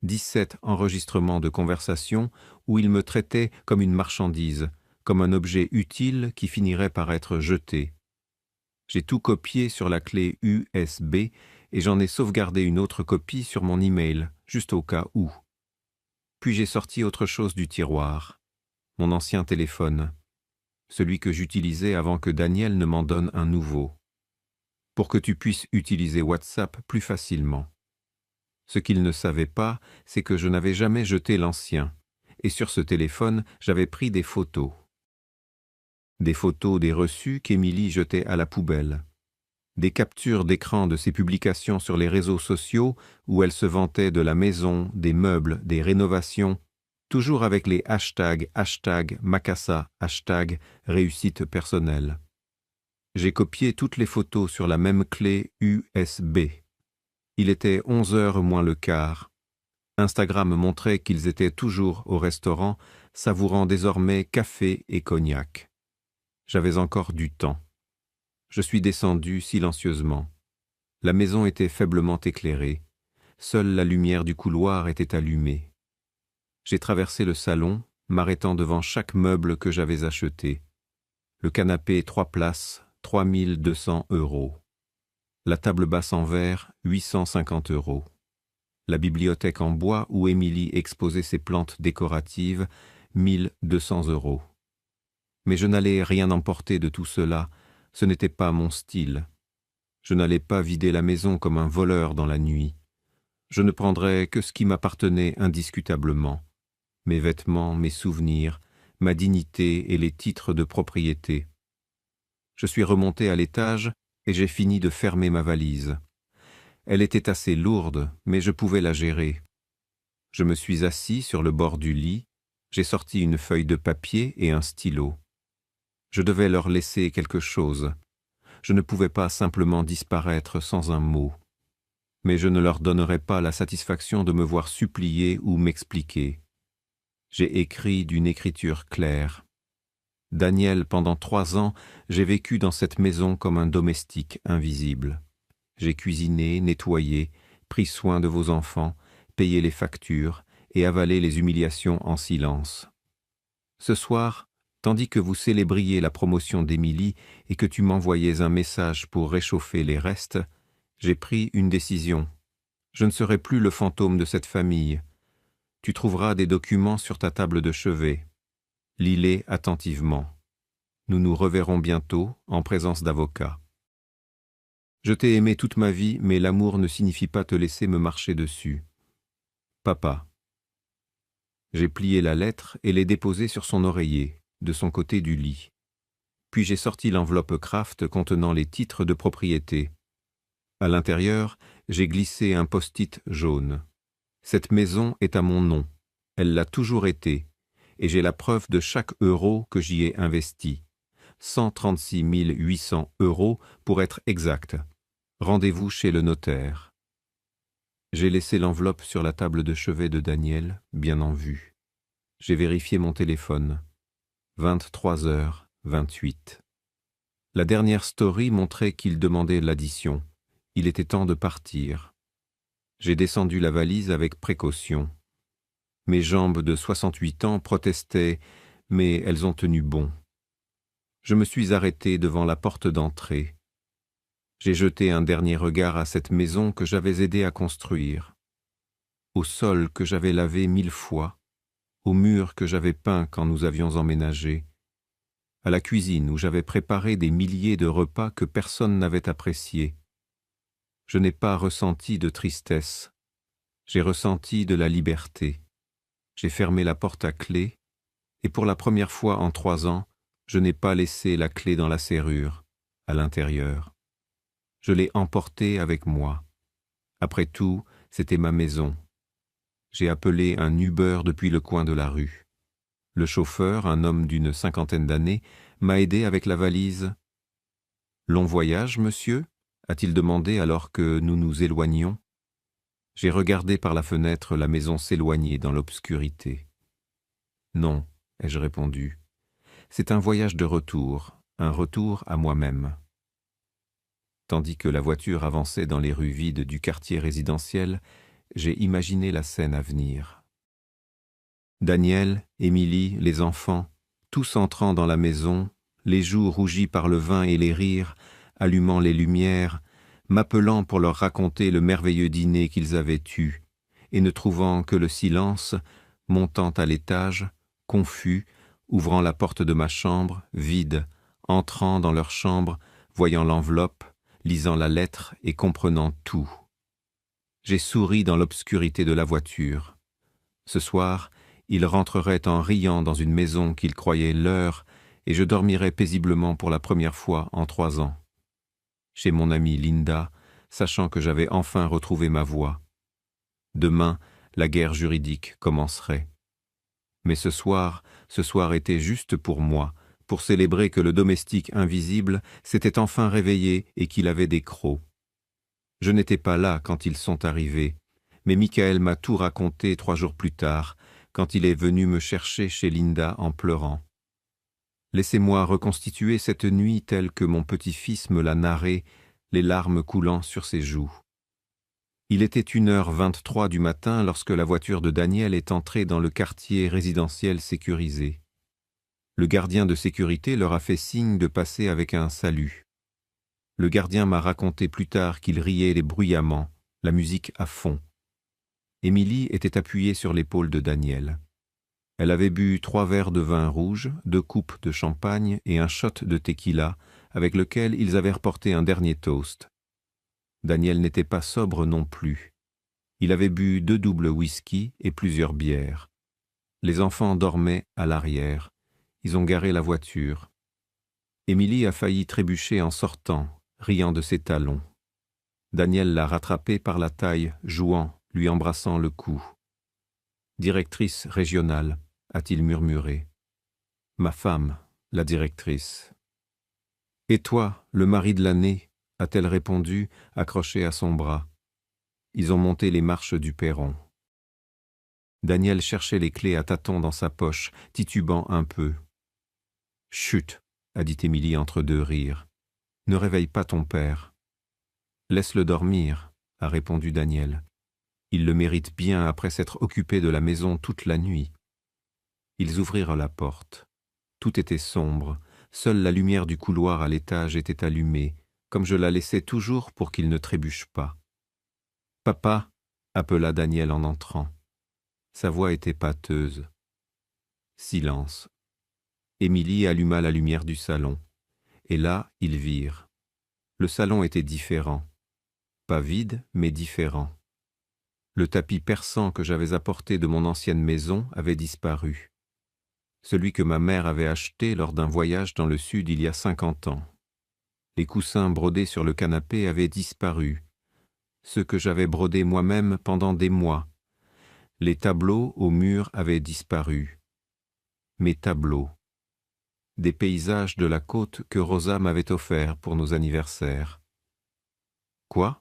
17 enregistrements de conversation où il me traitait comme une marchandise, comme un objet utile qui finirait par être jeté. J'ai tout copié sur la clé USB et j'en ai sauvegardé une autre copie sur mon email, juste au cas où. Puis j'ai sorti autre chose du tiroir. Mon ancien téléphone, celui que j'utilisais avant que Daniel ne m'en donne un nouveau, pour que tu puisses utiliser WhatsApp plus facilement. Ce qu'il ne savait pas, c'est que je n'avais jamais jeté l'ancien, et sur ce téléphone, j'avais pris des photos. Des photos des reçus qu'Émilie jetait à la poubelle. Des captures d'écran de ses publications sur les réseaux sociaux où elle se vantait de la maison, des meubles, des rénovations. toujours avec les #Macassa, #réussite personnelle. J'ai copié toutes les photos sur la même clé USB. Il était 11h moins le quart. Instagram montrait qu'ils étaient toujours au restaurant, savourant désormais café et cognac. J'avais encore du temps. Je suis descendu silencieusement. La maison était faiblement éclairée. Seule la lumière du couloir était allumée. J'ai traversé le salon, m'arrêtant devant chaque meuble que j'avais acheté. Le canapé 3 places, 3200 €. La table basse en verre, 850 €. La bibliothèque en bois où Émilie exposait ses plantes décoratives, 1200 €. Mais je n'allais rien emporter de tout cela, ce n'était pas mon style. Je n'allais pas vider la maison comme un voleur dans la nuit. Je ne prendrais que ce qui m'appartenait indiscutablement. Mes vêtements, mes souvenirs, ma dignité et les titres de propriété. Je suis remonté à l'étage et j'ai fini de fermer ma valise. Elle était assez lourde, mais je pouvais la gérer. Je me suis assis sur le bord du lit, j'ai sorti une feuille de papier et un stylo. Je devais leur laisser quelque chose. Je ne pouvais pas simplement disparaître sans un mot. Mais je ne leur donnerais pas la satisfaction de me voir supplier ou m'expliquer. J'ai écrit d'une écriture claire. Daniel, pendant 3 ans, j'ai vécu dans cette maison comme un domestique invisible. J'ai cuisiné, nettoyé, pris soin de vos enfants, payé les factures et avalé les humiliations en silence. Ce soir, tandis que vous célébriez la promotion d'Émilie et que tu m'envoyais un message pour réchauffer les restes, j'ai pris une décision. Je ne serai plus le fantôme de cette famille. Tu trouveras des documents sur ta table de chevet. Lis-les attentivement. Nous nous reverrons bientôt en présence d'avocats. Je t'ai aimé toute ma vie, mais l'amour ne signifie pas te laisser me marcher dessus. Papa. J'ai plié la lettre et l'ai déposée sur son oreiller, de son côté du lit. Puis j'ai sorti l'enveloppe Kraft contenant les titres de propriété. À l'intérieur, j'ai glissé un post-it jaune. Cette maison est à mon nom. Elle l'a toujours été. Et j'ai la preuve de chaque euro que j'y ai investi. 136 800 € pour être exact. Rendez-vous chez le notaire. J'ai laissé l'enveloppe sur la table de chevet de Daniel, bien en vue. J'ai vérifié mon téléphone. 23h28. La dernière story montrait qu'il demandait l'addition. Il était temps de partir. J'ai descendu la valise avec précaution. Mes jambes de 68 ans protestaient, mais elles ont tenu bon. Je me suis arrêté devant la porte d'entrée. J'ai jeté un dernier regard à cette maison que j'avais aidé à construire, au sol que j'avais lavé 1000 fois, aux murs que j'avais peints quand nous avions emménagé, à la cuisine où j'avais préparé des milliers de repas que personne n'avait appréciés. Je n'ai pas ressenti de tristesse, j'ai ressenti de la liberté. J'ai fermé la porte à clé, et pour la première fois en 3 ans, je n'ai pas laissé la clé dans la serrure, à l'intérieur. Je l'ai emportée avec moi. Après tout, c'était ma maison. J'ai appelé un Uber depuis le coin de la rue. Le chauffeur, un homme d'une 50aine d'années, m'a aidé avec la valise. « Long voyage, monsieur ?» a-t-il demandé alors que nous nous éloignions. J'ai regardé par la fenêtre la maison s'éloigner dans l'obscurité. « Non, » ai-je répondu. « C'est un voyage de retour, un retour à moi-même. » Tandis que la voiture avançait dans les rues vides du quartier résidentiel, j'ai imaginé la scène à venir. Daniel, Émilie, les enfants, tous entrant dans la maison, les joues rougies par le vin et les rires, allumant les lumières, m'appelant pour leur raconter le merveilleux dîner qu'ils avaient eu, et ne trouvant que le silence, montant à l'étage, confus, ouvrant la porte de ma chambre, vide, entrant dans leur chambre, voyant l'enveloppe, lisant la lettre et comprenant tout. J'ai souri dans l'obscurité de la voiture. Ce soir, ils rentreraient en riant dans une maison qu'ils croyaient leur, et je dormirais paisiblement pour la première fois en 3 ans. Chez mon amie Linda, sachant que j'avais enfin retrouvé ma voie. Demain, la guerre juridique commencerait. Mais ce soir était juste pour moi, pour célébrer que le domestique invisible s'était enfin réveillé et qu'il avait des crocs. Je n'étais pas là quand ils sont arrivés, mais Michael m'a tout raconté 3 jours plus tard, quand il est venu me chercher chez Linda en pleurant. Laissez-moi reconstituer cette nuit telle que mon petit-fils me l'a narrée, les larmes coulant sur ses joues. Il était 1h23 du matin lorsque la voiture de Daniel est entrée dans le quartier résidentiel sécurisé. Le gardien de sécurité leur a fait signe de passer avec un salut. Le gardien m'a raconté plus tard qu'il riait bruyamment, la musique à fond. Émilie était appuyée sur l'épaule de Daniel. Elle avait bu 3 verres de vin rouge, 2 coupes de champagne et un shot de tequila, avec lequel ils avaient reporté un dernier toast. Daniel n'était pas sobre non plus. Il avait bu 2 doubles whisky et plusieurs bières. Les enfants dormaient à l'arrière. Ils ont garé la voiture. Émilie a failli trébucher en sortant, riant de ses talons. Daniel l'a rattrapée par la taille, jouant, lui embrassant le cou. « Directrice régionale », a-t-il murmuré. « Ma femme, la directrice. »« Et toi, le mari de l'année ?» a-t-elle répondu, accrochée à son bras. Ils ont monté les marches du perron. Daniel cherchait les clés à tâtons dans sa poche, titubant un peu. « Chut !» a dit Émilie entre 2 rires. « Ne réveille pas ton père. »« Laisse-le dormir, » a répondu Daniel. « Il le mérite bien après s'être occupé de la maison toute la nuit. » Ils ouvrirent la porte. Tout était sombre. Seule la lumière du couloir à l'étage était allumée, comme je la laissais toujours pour qu'il ne trébuche pas. « Papa !» appela Daniel en entrant. Sa voix était pâteuse. Silence. Émilie alluma la lumière du salon. Et là, ils virent. Le salon était différent. Pas vide, mais différent. Le tapis persan que j'avais apporté de mon ancienne maison avait disparu. Celui que ma mère avait acheté lors d'un voyage dans le sud il y a 50 ans. Les coussins brodés sur le canapé avaient disparu. Ceux que j'avais brodés moi-même pendant des mois. Les tableaux au mur avaient disparu. Mes tableaux. Des paysages de la côte que Rosa m'avait offerts pour nos anniversaires. Quoi ?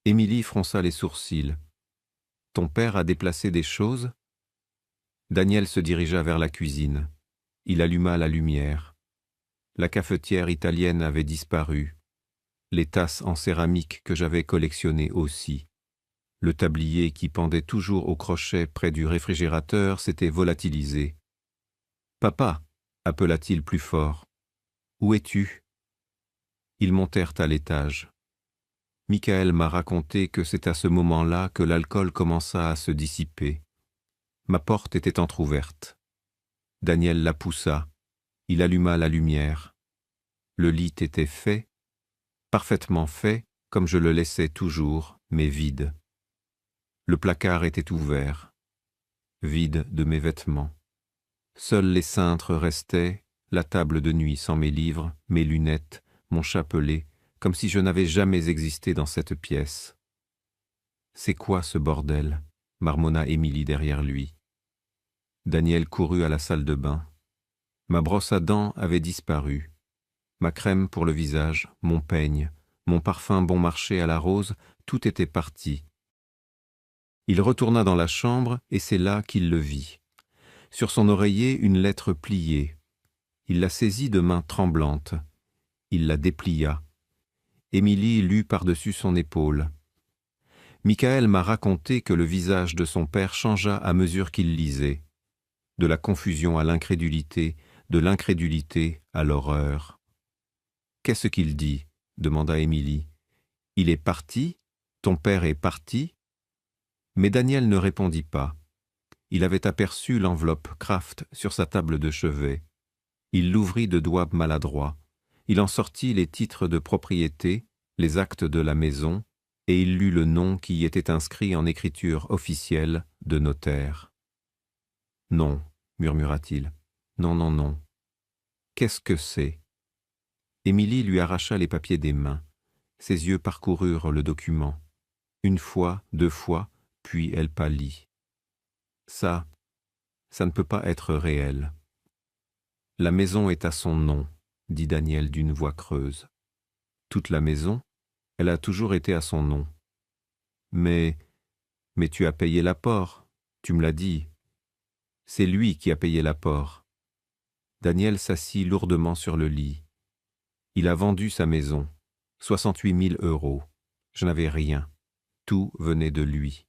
Émilie fronça les sourcils. Ton père a déplacé des choses ? Daniel se dirigea vers la cuisine. Il alluma la lumière. La cafetière italienne avait disparu. Les tasses en céramique que j'avais collectionnées aussi. Le tablier qui pendait toujours au crochet près du réfrigérateur s'était volatilisé. « Papa !» appela-t-il plus fort. « Où es-tu » Ils montèrent à l'étage. Michael m'a raconté que c'est à ce moment-là que l'alcool commença à se dissiper. Ma porte était entr'ouverte. Daniel la poussa. Il alluma la lumière. Le lit était fait, parfaitement fait, comme je le laissais toujours, mais vide. Le placard était ouvert, vide de mes vêtements. Seuls les cintres restaient, la table de nuit sans mes livres, mes lunettes, mon chapelet, comme si je n'avais jamais existé dans cette pièce. « C'est quoi ce bordel ?» marmonna Émilie derrière lui. Daniel courut à la salle de bain. Ma brosse à dents avait disparu. Ma crème pour le visage, mon peigne, mon parfum bon marché à la rose, tout était parti. Il retourna dans la chambre et c'est là qu'il le vit. Sur son oreiller, une lettre pliée. Il la saisit de main tremblante. Il la déplia. Émilie lut par-dessus son épaule. Michael m'a raconté que le visage de son père changea à mesure qu'il lisait. De la confusion à l'incrédulité, de l'incrédulité à l'horreur. « Qu'est-ce qu'il dit ?» demanda Émilie. « Il est parti ? Ton père est parti ?» Mais Daniel ne répondit pas. Il avait aperçu l'enveloppe Kraft sur sa table de chevet. Il l'ouvrit de doigts maladroits. Il en sortit les titres de propriété, les actes de la maison, et il lut le nom qui y était inscrit en écriture officielle de notaire. « Non, » murmura-t-il. « Non, non, non. Qu'est-ce que c'est » Émilie lui arracha les papiers des mains. Ses yeux parcoururent le document. 1 fois, 2 fois, puis elle pâlit. « Ça, Ça ne peut pas être réel. La maison est à son nom, dit Daniel d'une voix creuse. Toute la maison, elle a toujours été à son nom. Mais tu as payé l'apport, tu me l'as dit. C'est lui qui a payé l'apport. Daniel s'assit lourdement sur le lit. Il a vendu sa maison, 68 000 €. Je n'avais rien. Tout venait de lui.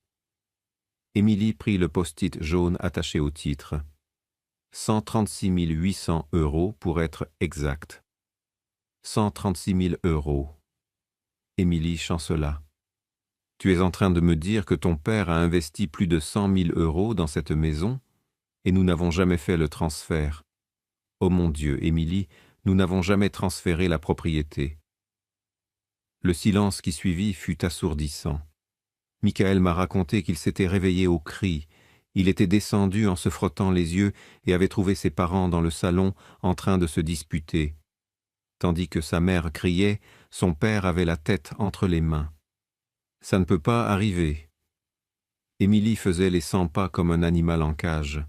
Émilie prit le post-it jaune attaché au titre. 136 800 € pour être exact. 136 000 €. Émilie chancela. Tu es en train de me dire que ton père a investi plus de 100 000 € dans cette maison et nous n'avons jamais fait le transfert. Oh mon Dieu, Émilie, nous n'avons jamais transféré la propriété. Le silence qui suivit fut assourdissant. Michael m'a raconté qu'il s'était réveillé au cri. Il était descendu en se frottant les yeux et avait trouvé ses parents dans le salon en train de se disputer. Tandis que sa mère criait, son père avait la tête entre les mains. Ça ne peut pas arriver. Émilie faisait les 100 pas comme un animal en cage.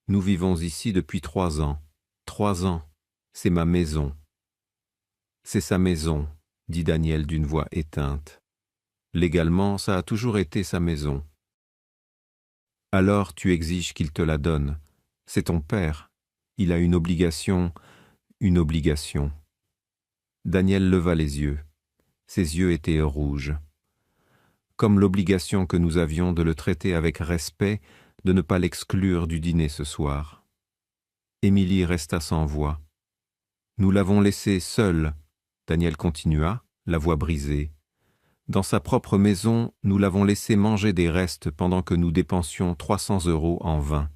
Nous vivons ici depuis 3 ans. 3 ans, c'est ma maison. C'est sa maison, dit Daniel d'une voix éteinte. Légalement, ça a toujours été sa maison. Alors tu exiges qu'il te la donne. C'est ton père. Il a une obligation. Daniel leva les yeux. Ses yeux étaient rouges. Comme l'obligation que nous avions de le traiter avec respect, de ne pas l'exclure du dîner ce soir. Émilie resta sans voix. Nous l'avons laissé seul, Daniel continua, la voix brisée. Dans sa propre maison, nous l'avons laissé manger des restes pendant que nous dépensions 300 € en vin.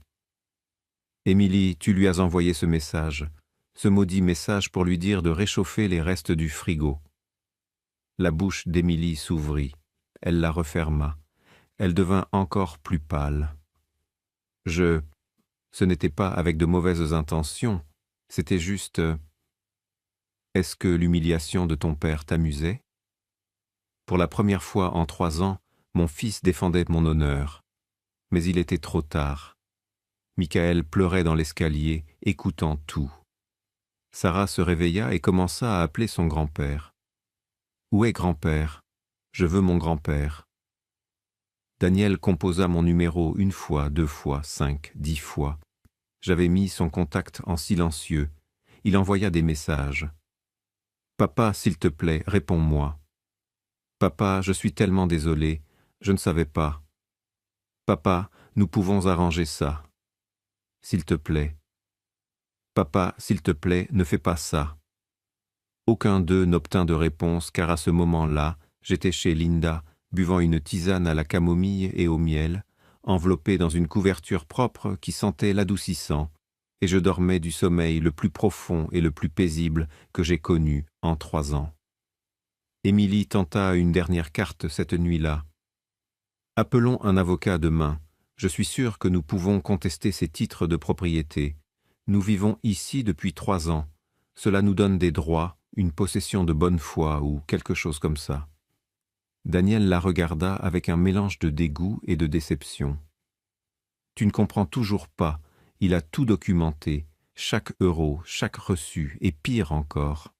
Émilie, tu lui as envoyé ce message, ce maudit message pour lui dire de réchauffer les restes du frigo. La bouche d'Émilie s'ouvrit. Elle la referma. Elle devint encore plus pâle. Ce n'était pas avec de mauvaises intentions, c'était juste... Est-ce que l'humiliation de ton père t'amusait? Pour la première fois en 3 ans, mon fils défendait mon honneur. Mais il était trop tard. Michael pleurait dans l'escalier, écoutant tout. Sarah se réveilla et commença à appeler son grand-père. « Où est grand-père? Je veux mon grand-père. » Daniel composa mon numéro 1 fois, 2 fois, 5, 10 fois. J'avais mis son contact en silencieux. Il envoya des messages. « Papa, s'il te plaît, réponds-moi. »« Papa, je suis tellement désolé, je ne savais pas. »« Papa, nous pouvons arranger ça. »« S'il te plaît. »« Papa, s'il te plaît, ne fais pas ça. » Aucun d'eux n'obtint de réponse car à ce moment-là, j'étais chez Linda, buvant une tisane à la camomille et au miel, enveloppé dans une couverture propre qui sentait l'adoucissant, et je dormais du sommeil le plus profond et le plus paisible que j'ai connu en 3 ans. Émilie tenta une dernière carte cette nuit-là. « Appelons un avocat demain. Je suis sûr que nous pouvons contester ces titres de propriété. Nous vivons ici depuis 3 ans. Cela nous donne des droits, une possession de bonne foi ou quelque chose comme ça. » Daniel la regarda avec un mélange de dégoût et de déception. « Tu ne comprends toujours pas. Il a tout documenté, chaque euro, chaque reçu, et pire encore. »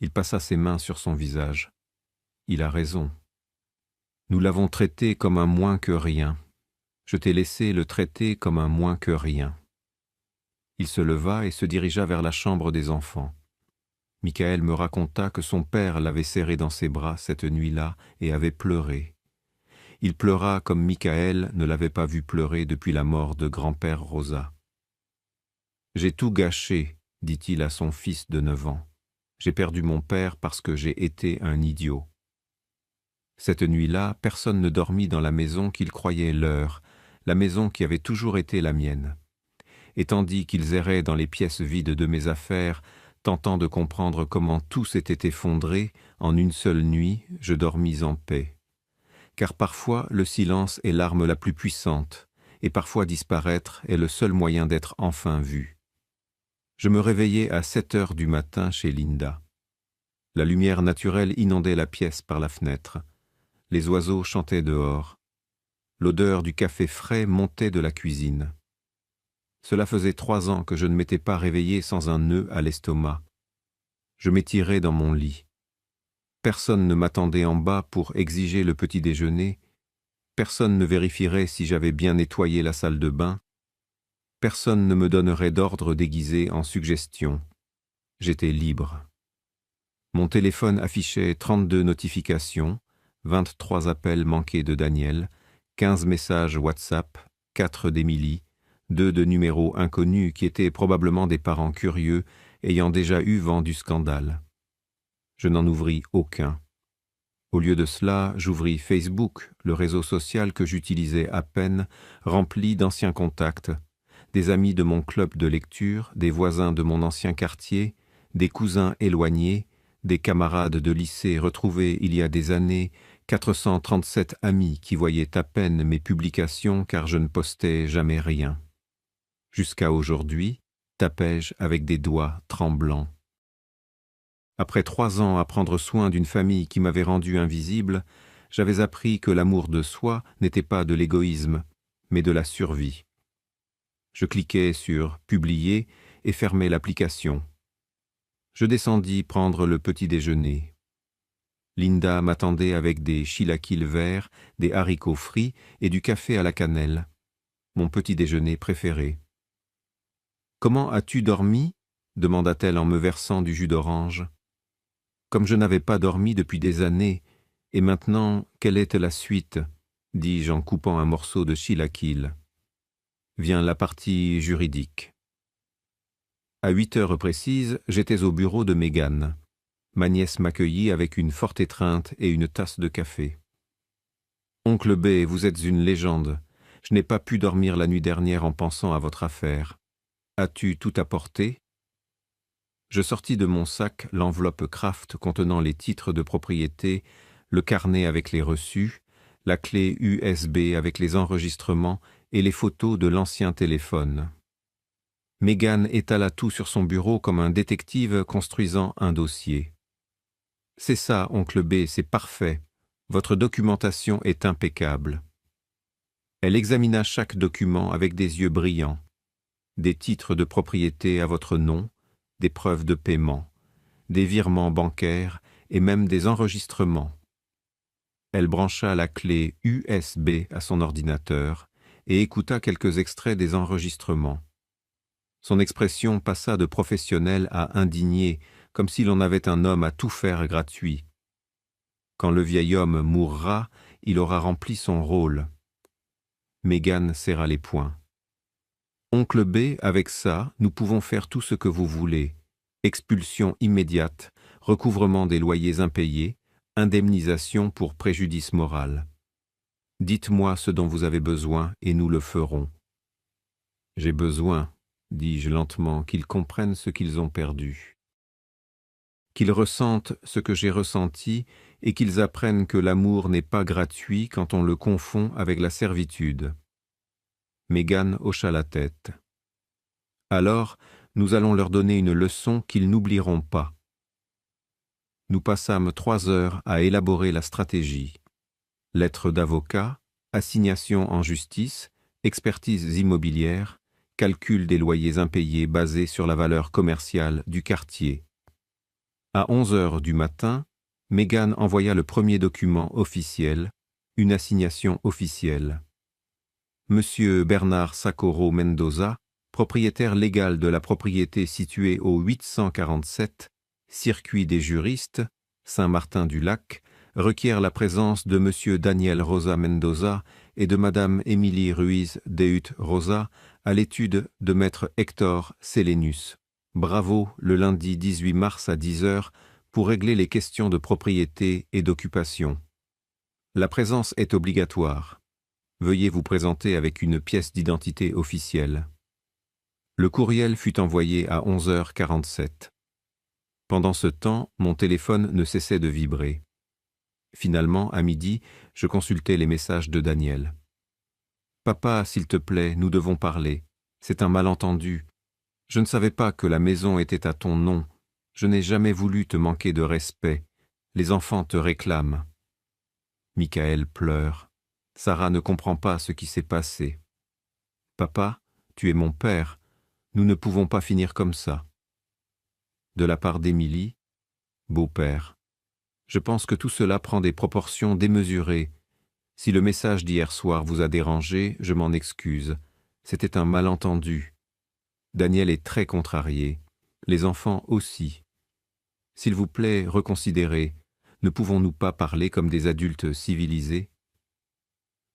Il passa ses mains sur son visage. « Il a raison. Nous l'avons traité comme un moins que rien. Je t'ai laissé le traiter comme un moins que rien. » Il se leva et se dirigea vers la chambre des enfants. Michael me raconta que son père l'avait serré dans ses bras cette nuit-là et avait pleuré. Il pleura comme Michael ne l'avait pas vu pleurer depuis la mort de grand-père Rosa. « J'ai tout gâché, dit-il à son fils de 9 ans. J'ai perdu mon père parce que j'ai été un idiot. » Cette nuit-là, personne ne dormit dans la maison qu'il croyait leur, la maison qui avait toujours été la mienne. Et tandis qu'ils erraient dans les pièces vides de mes affaires, tentant de comprendre comment tout s'était effondré, en une seule nuit, je dormis en paix. Car parfois, le silence est l'arme la plus puissante, et parfois disparaître est le seul moyen d'être enfin vu. Je me réveillai à 7 heures du matin chez Linda. La lumière naturelle inondait la pièce par la fenêtre. Les oiseaux chantaient dehors. L'odeur du café frais montait de la cuisine. Cela faisait 3 ans que je ne m'étais pas réveillé sans un nœud à l'estomac. Je m'étirais dans mon lit. Personne ne m'attendait en bas pour exiger le petit déjeuner. Personne ne vérifierait si j'avais bien nettoyé la salle de bain. Personne ne me donnerait d'ordre déguisé en suggestion. J'étais libre. Mon téléphone affichait 32 notifications, 23 appels manqués de Daniel, 15 messages WhatsApp, 4 d'Émilie, 2 de numéros inconnus qui étaient probablement des parents curieux ayant déjà eu vent du scandale. Je n'en ouvris aucun. Au lieu de cela, j'ouvris Facebook, le réseau social que j'utilisais à peine, rempli d'anciens contacts, des amis de mon club de lecture, des voisins de mon ancien quartier, des cousins éloignés, des camarades de lycée retrouvés il y a des années, 437 amis qui voyaient à peine mes publications car je ne postais jamais rien. Jusqu'à aujourd'hui, tapais-je avec des doigts tremblants. Après 3 ans à prendre soin d'une famille qui m'avait rendu invisible, j'avais appris que l'amour de soi n'était pas de l'égoïsme, mais de la survie. Je cliquais sur « Publier » et fermais l'application. Je descendis prendre le petit déjeuner. Linda m'attendait avec des chilaquiles verts, des haricots frits et du café à la cannelle, mon petit déjeuner préféré. « Comment as-tu dormi ?» demanda-t-elle en me versant du jus d'orange. Comme je n'avais pas dormi depuis des années, et maintenant, quelle est la suite ? dis-je en coupant un morceau de chilaquil. Vient la partie juridique. À 8 heures précises, j'étais au bureau de Mégane. Ma nièce m'accueillit avec une forte étreinte et une tasse de café. « Oncle B, vous êtes une légende. Je n'ai pas pu dormir la nuit dernière en pensant à votre affaire. As-tu tout apporté ?» Je sortis de mon sac l'enveloppe Kraft contenant les titres de propriété, le carnet avec les reçus, la clé USB avec les enregistrements et les photos de l'ancien téléphone. Mégane étala tout sur son bureau comme un détective construisant un dossier. « C'est ça, oncle B, c'est parfait. Votre documentation est impeccable. » Elle examina chaque document avec des yeux brillants. Des titres de propriété à votre nom, des preuves de paiement, des virements bancaires et même des enregistrements. Elle brancha la clé USB à son ordinateur et écouta quelques extraits des enregistrements. Son expression passa de professionnelle à indignée, comme si l'on avait un homme à tout faire gratuit. Quand le vieil homme mourra, il aura rempli son rôle. Mégane serra les poings. Oncle B, avec ça, nous pouvons faire tout ce que vous voulez. Expulsion immédiate, recouvrement des loyers impayés, indemnisation pour préjudice moral. Dites-moi ce dont vous avez besoin et nous le ferons. J'ai besoin, dis-je lentement, qu'ils comprennent ce qu'ils ont perdu. Qu'ils ressentent ce que j'ai ressenti et qu'ils apprennent que l'amour n'est pas gratuit quand on le confond avec la servitude. Mégane hocha la tête. Alors, nous allons leur donner une leçon qu'ils n'oublieront pas. Nous passâmes 3 heures à élaborer la stratégie. Lettre d'avocat, assignation en justice, expertise immobilière, calcul des loyers impayés basés sur la valeur commerciale du quartier. À 11 heures du matin, Mégane envoya le premier document officiel, une assignation officielle. Monsieur Bernard Socorro Mendoza, propriétaire légal de la propriété située au 847, Circuit des juristes, Saint-Martin-du-Lac, requiert la présence de Monsieur Daniel Rosa Mendoza et de Madame Émilie Ruiz Deut Rosa à l'étude de Maître Hector Sélénus. Bravo, le lundi 18 mars à 10 heures pour régler les questions de propriété et d'occupation. La présence est obligatoire. Veuillez vous présenter avec une pièce d'identité officielle. Le courriel fut envoyé à 11h47. Pendant ce temps, mon téléphone ne cessait de vibrer. Finalement, à midi, je consultais les messages de Daniel. « Papa, s'il te plaît, nous devons parler. C'est un malentendu. Je ne savais pas que la maison était à ton nom. Je n'ai jamais voulu te manquer de respect. Les enfants te réclament. » Michael pleure. Sarah ne comprend pas ce qui s'est passé. Papa, tu es mon père. Nous ne pouvons pas finir comme ça. De la part d'Émilie, beau-père. Je pense que tout cela prend des proportions démesurées. Si le message d'hier soir vous a dérangé, je m'en excuse. C'était un malentendu. Daniel est très contrarié. Les enfants aussi. S'il vous plaît, reconsidérez. Ne pouvons-nous pas parler comme des adultes civilisés?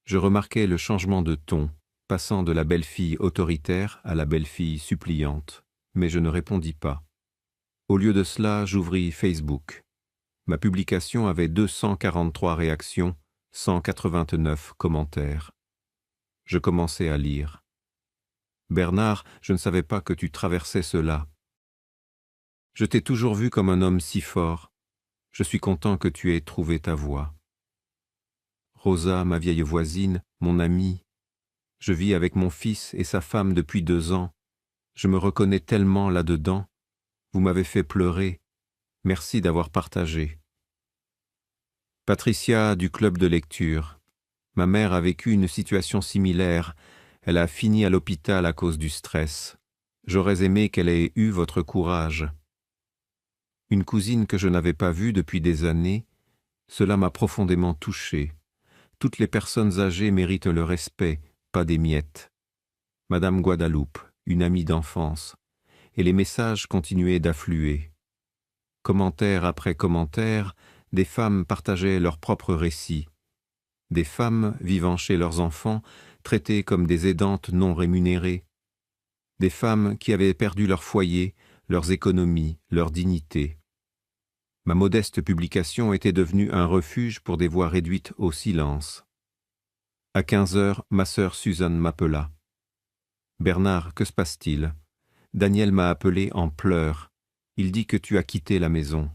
Je remarquai le changement de ton, passant de la belle-fille autoritaire à la belle-fille suppliante, mais je ne répondis pas. Au lieu de cela, j'ouvris Facebook. Ma publication avait 243 réactions, 189 commentaires. Je commençai à lire. « Bernard, je ne savais pas que tu traversais cela. Je t'ai toujours vu comme un homme si fort. Je suis content que tu aies trouvé ta voie. Rosa, ma vieille voisine, mon amie. Je vis avec mon fils et sa femme depuis 2 ans. Je me reconnais tellement là-dedans. Vous m'avez fait pleurer. Merci d'avoir partagé. Patricia du club de lecture. Ma mère a vécu une situation similaire. Elle a fini à l'hôpital à cause du stress. J'aurais aimé qu'elle ait eu votre courage. Une cousine que je n'avais pas vue depuis des années, cela m'a profondément touché. Toutes les personnes âgées méritent le respect, pas des miettes. Madame Guadeloupe, une amie d'enfance, et les messages continuaient d'affluer. Commentaire après commentaire, des femmes partageaient leurs propres récits. Des femmes vivant chez leurs enfants, traitées comme des aidantes non rémunérées. Des femmes qui avaient perdu leur foyer, leurs économies, leur dignité. Ma modeste publication était devenue un refuge pour des voix réduites au silence. À 15 heures, ma sœur Suzanne m'appela. « Bernard, que se passe-t-il? Daniel m'a appelé en pleurs. Il dit que tu as quitté la maison. »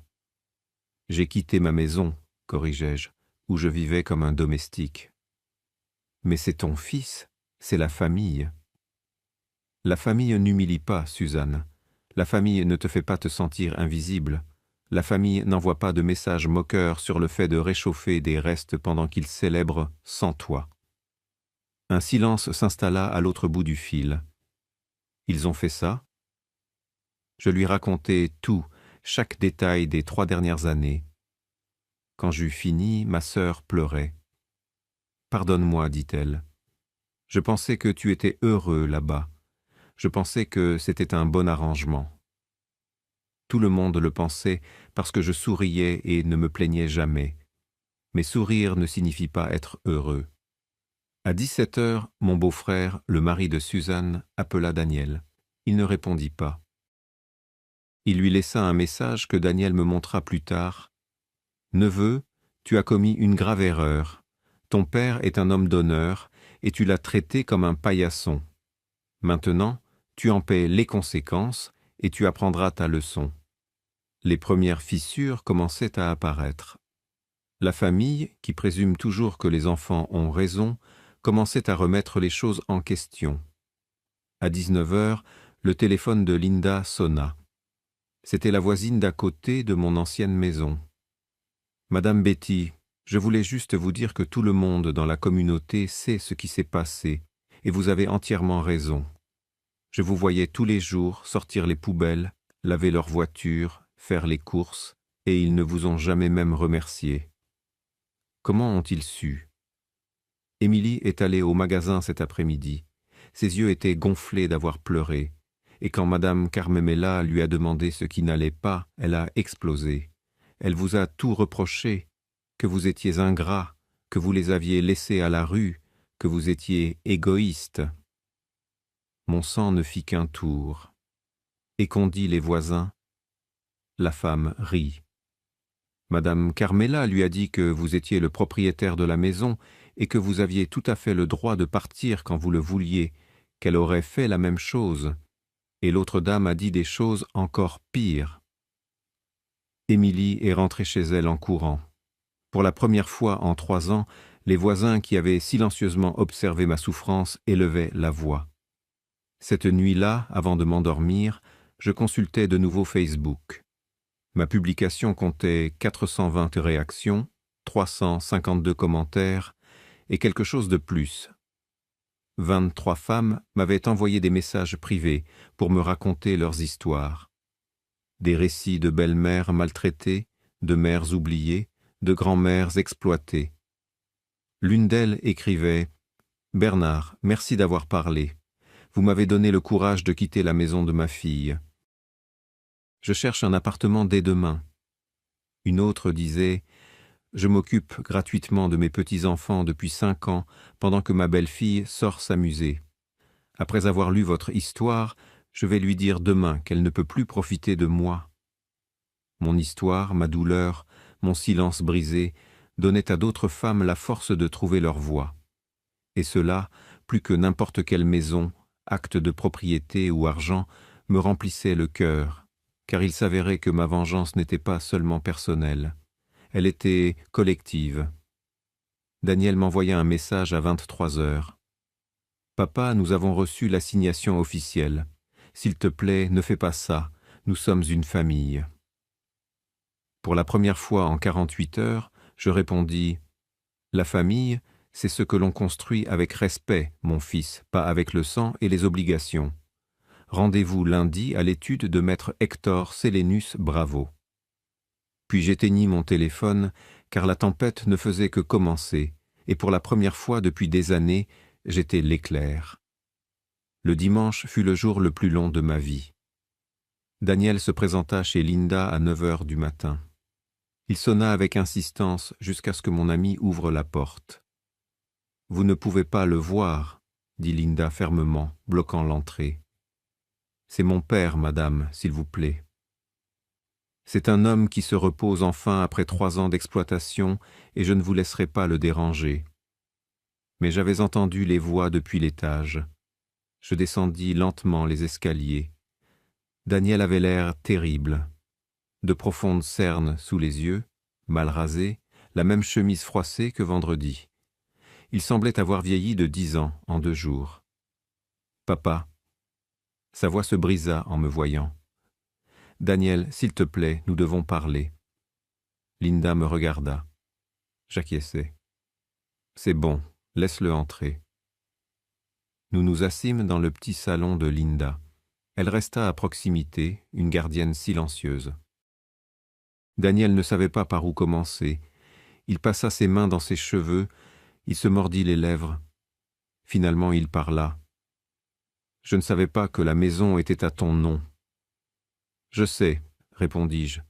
« J'ai quitté ma maison, corrigeai-je, où je vivais comme un domestique. »« Mais c'est ton fils, c'est la famille. » »« La famille n'humilie pas, Suzanne. La famille ne te fait pas te sentir invisible. La famille n'envoie pas de messages moqueurs sur le fait de réchauffer des restes pendant qu'ils célèbrent sans toi. » Un silence s'installa à l'autre bout du fil. « Ils ont fait ça ?» Je lui racontai tout, chaque détail des 3 dernières années. Quand j'eus fini, ma sœur pleurait. « Pardonne-moi, dit-elle. Je pensais que tu étais heureux là-bas. Je pensais que c'était un bon arrangement. » Tout le monde le pensait parce que je souriais et ne me plaignais jamais. Mais sourire ne signifie pas être heureux. À 17 heures, mon beau-frère, le mari de Suzanne, appela Daniel. Il ne répondit pas. Il lui laissa un message que Daniel me montra plus tard. « Neveu, tu as commis une grave erreur. Ton père est un homme d'honneur et tu l'as traité comme un paillasson. Maintenant, tu en paies les conséquences et tu apprendras ta leçon. » Les premières fissures commençaient à apparaître. La famille, qui présume toujours que les enfants ont raison, commençait à remettre les choses en question. À 19 heures, le téléphone de Linda sonna. C'était la voisine d'à côté de mon ancienne maison. « Madame Betty, je voulais juste vous dire que tout le monde dans la communauté sait ce qui s'est passé, et vous avez entièrement raison. Je vous voyais tous les jours sortir les poubelles, laver leur voiture, faire les courses, et ils ne vous ont jamais même remercié. Comment ont-ils su? Émilie est allée au magasin cet après-midi. Ses yeux étaient gonflés d'avoir pleuré, et quand Madame Carmemela lui a demandé ce qui n'allait pas, elle a explosé. Elle vous a tout reproché, que vous étiez ingrat, que vous les aviez laissés à la rue, que vous étiez égoïste. Mon sang ne fit qu'un tour. Et qu'ont dit les voisins? La femme rit. Madame Carmela lui a dit que vous étiez le propriétaire de la maison et que vous aviez tout à fait le droit de partir quand vous le vouliez, qu'elle aurait fait la même chose. Et l'autre dame a dit des choses encore pires. Émilie est rentrée chez elle en courant. Pour la première fois en 3 ans, les voisins qui avaient silencieusement observé ma souffrance élevaient la voix. Cette nuit-là, avant de m'endormir, je consultais de nouveau Facebook. Ma publication comptait 420 réactions, 352 commentaires et quelque chose de plus. 23 femmes m'avaient envoyé des messages privés pour me raconter leurs histoires. Des récits de belles-mères maltraitées, de mères oubliées, de grand-mères exploitées. L'une d'elles écrivait « Bernard, merci d'avoir parlé. Vous m'avez donné le courage de quitter la maison de ma fille. Je cherche un appartement dès demain. » Une autre disait « Je m'occupe gratuitement de mes petits-enfants depuis 5 ans pendant que ma belle-fille sort s'amuser. Après avoir lu votre histoire, je vais lui dire demain qu'elle ne peut plus profiter de moi. » Mon histoire, ma douleur, mon silence brisé donnaient à d'autres femmes la force de trouver leur voie. Et cela, plus que n'importe quelle maison, acte de propriété ou argent, me remplissait le cœur, car il s'avérait que ma vengeance n'était pas seulement personnelle, elle était collective. Daniel m'envoya un message à 23 heures. « Papa, nous avons reçu l'assignation officielle. S'il te plaît, ne fais pas ça, nous sommes une famille. » Pour la première fois en 48 heures, je répondis « La famille, c'est ce que l'on construit avec respect, mon fils, pas avec le sang et les obligations. Rendez-vous lundi à l'étude de maître Hector Sélénus Bravo. » Puis j'éteignis mon téléphone, car la tempête ne faisait que commencer, et pour la première fois depuis des années, j'étais l'éclair. Le dimanche fut le jour le plus long de ma vie. Daniel se présenta chez Linda à 9 heures du matin. Il sonna avec insistance jusqu'à ce que mon ami ouvre la porte. « Vous ne pouvez pas le voir, » dit Linda fermement, bloquant l'entrée. « C'est mon père, madame, s'il vous plaît. » C'est un homme qui se repose enfin après 3 ans d'exploitation et je ne vous laisserai pas le déranger. Mais j'avais entendu les voix depuis l'étage. Je descendis lentement les escaliers. Daniel avait l'air terrible. De profondes cernes sous les yeux, mal rasé, la même chemise froissée que vendredi. Il semblait avoir vieilli de 10 ans en 2 jours. « Papa !» Sa voix se brisa en me voyant. « Daniel, s'il te plaît, nous devons parler. » Linda me regarda. J'acquiesçai. « C'est bon, laisse-le entrer. » Nous nous assîmes dans le petit salon de Linda. Elle resta à proximité, une gardienne silencieuse. Daniel ne savait pas par où commencer. Il passa ses mains dans ses cheveux, il se mordit les lèvres. Finalement, il parla. « Je ne savais pas que la maison était à ton nom. »« Je sais, » répondis-je.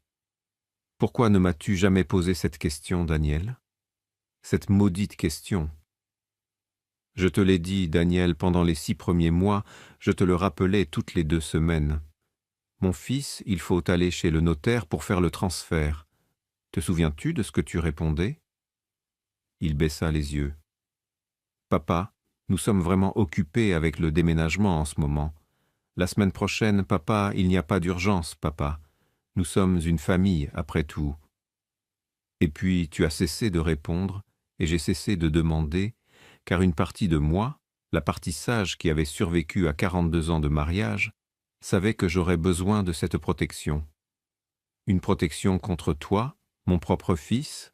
« Pourquoi ne m'as-tu jamais posé cette question, Daniel? Cette maudite question. Je te l'ai dit, Daniel, pendant les 6 premiers mois, je te le rappelais toutes les 2 semaines. Mon fils, il faut aller chez le notaire pour faire le transfert. Te souviens-tu de ce que tu répondais? » Il baissa les yeux. « Papa, nous sommes vraiment occupés avec le déménagement en ce moment. La semaine prochaine, papa, il n'y a pas d'urgence, papa. Nous sommes une famille, après tout. » Et puis tu as cessé de répondre, et j'ai cessé de demander, car une partie de moi, la partie sage qui avait survécu à 42 ans de mariage, savait que j'aurais besoin de cette protection. Une protection contre toi, mon propre fils?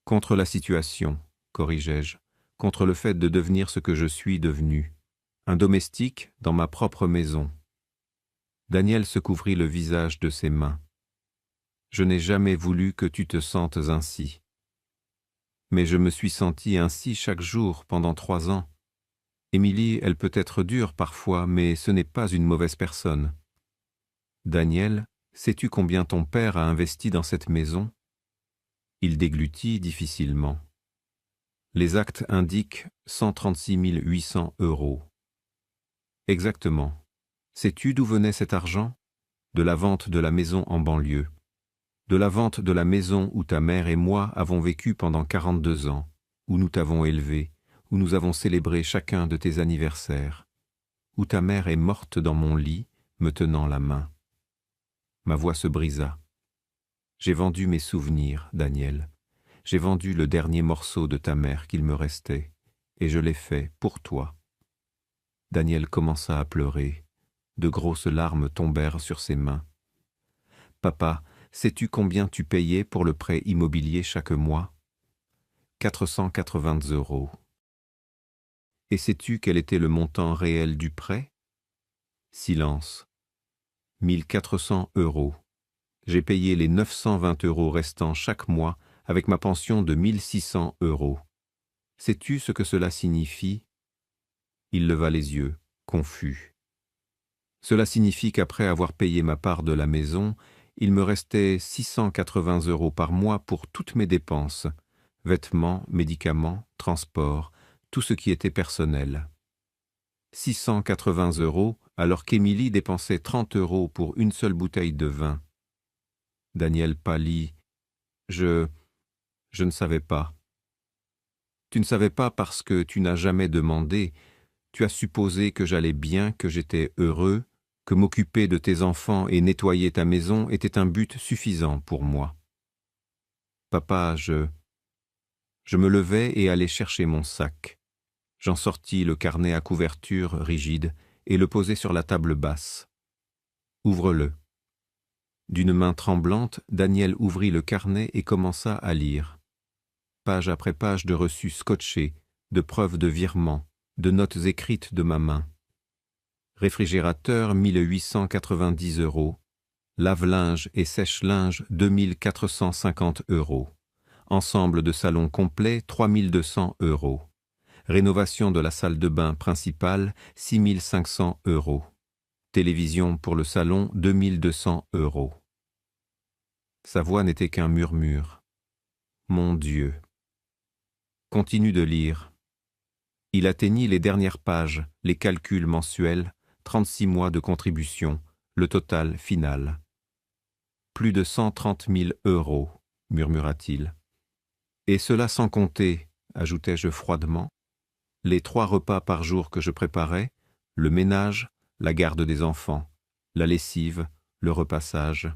Contre la situation, corrigeai-je, contre le fait de devenir ce que je suis devenu, un domestique dans ma propre maison. Daniel se couvrit le visage de ses mains. Je n'ai jamais voulu que tu te sentes ainsi. Mais je me suis senti ainsi chaque jour pendant 3 ans. Émilie, elle peut être dure parfois, mais ce n'est pas une mauvaise personne. Daniel, sais-tu combien ton père a investi dans cette maison? Il déglutit difficilement. Les actes indiquent 136 800 €. Exactement. Sais-tu d'où venait cet argent? De la vente de la maison en banlieue. De la vente de la maison où ta mère et moi avons vécu pendant 42 ans, où nous t'avons élevé, où nous avons célébré chacun de tes anniversaires, où ta mère est morte dans mon lit, me tenant la main. Ma voix se brisa. J'ai vendu mes souvenirs, Daniel. J'ai vendu le dernier morceau de ta mère qu'il me restait, et je l'ai fait pour toi. Daniel commença à pleurer. De grosses larmes tombèrent sur ses mains. Papa, sais-tu combien tu payais pour le prêt immobilier chaque mois? 480 €. Et sais-tu quel était le montant réel du prêt? Silence. 1400 €. J'ai payé les 920 € restants chaque mois avec ma pension de 1600 €. Sais-tu ce que cela signifie? Il leva les yeux, confus. Cela signifie qu'après avoir payé ma part de la maison, il me restait 680 € par mois pour toutes mes dépenses, vêtements, médicaments, transport, tout ce qui était personnel. 680 € alors qu'Émilie dépensait 30 € pour une seule bouteille de vin. Daniel pâlit. Je ne savais pas. Tu ne savais pas parce que tu n'as jamais demandé. Tu as supposé que j'allais bien, que j'étais heureux, que m'occuper de tes enfants et nettoyer ta maison était un but suffisant pour moi. Papa, je me levai et allai chercher mon sac. J'en sortis le carnet à couverture rigide et le posai sur la table basse. Ouvre-le. D'une main tremblante, Daniel ouvrit le carnet et commença à lire. Page après page de reçus scotchés, de preuves de virement, de notes écrites de ma main. Réfrigérateur 1890 €. Lave-linge et sèche-linge 2450 €. Ensemble de salon complet 3200 €. Rénovation de la salle de bain principale 6500 €. Télévision pour le salon 2200 €. Sa voix n'était qu'un murmure. Mon Dieu. Continue de lire. Il atteignit les dernières pages, les calculs mensuels, 36 mois de contribution, le total final. Plus de 130 000 €, murmura-t-il. Et cela sans compter, ajoutai-je froidement, les 3 repas par jour que je préparais, le ménage, la garde des enfants, la lessive, le repassage.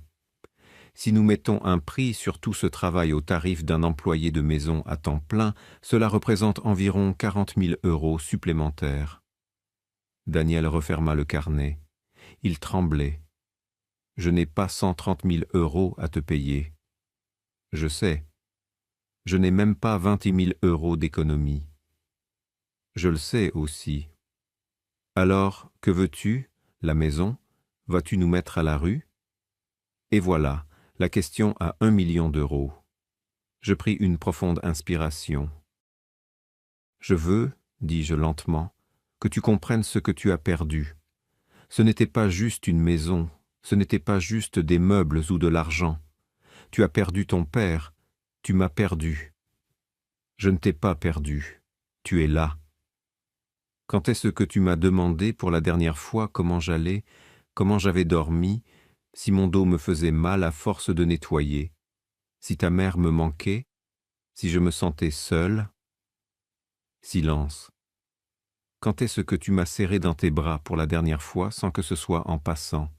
Si nous mettons un prix sur tout ce travail au tarif d'un employé de maison à temps plein, cela représente environ 40 000 € supplémentaires. Daniel referma le carnet. Il tremblait. Je n'ai pas 130 000 € à te payer. Je sais. Je n'ai même pas 20 000 € d'économie. Je le sais aussi. Alors, que veux-tu, la maison? Vas-tu nous mettre à la rue? Et voilà, la question à 1 million d'euros. Je pris une profonde inspiration. Je veux, dis-je lentement, que tu comprennes ce que tu as perdu. Ce n'était pas juste une maison, ce n'était pas juste des meubles ou de l'argent. Tu as perdu ton père, tu m'as perdu. Je ne t'ai pas perdu, tu es là. Quand est-ce que tu m'as demandé pour la dernière fois comment j'allais, comment j'avais dormi, si mon dos me faisait mal à force de nettoyer, si ta mère me manquait, si je me sentais seul? Silence. Quand est-ce que tu m'as serré dans tes bras pour la dernière fois sans que ce soit en passant?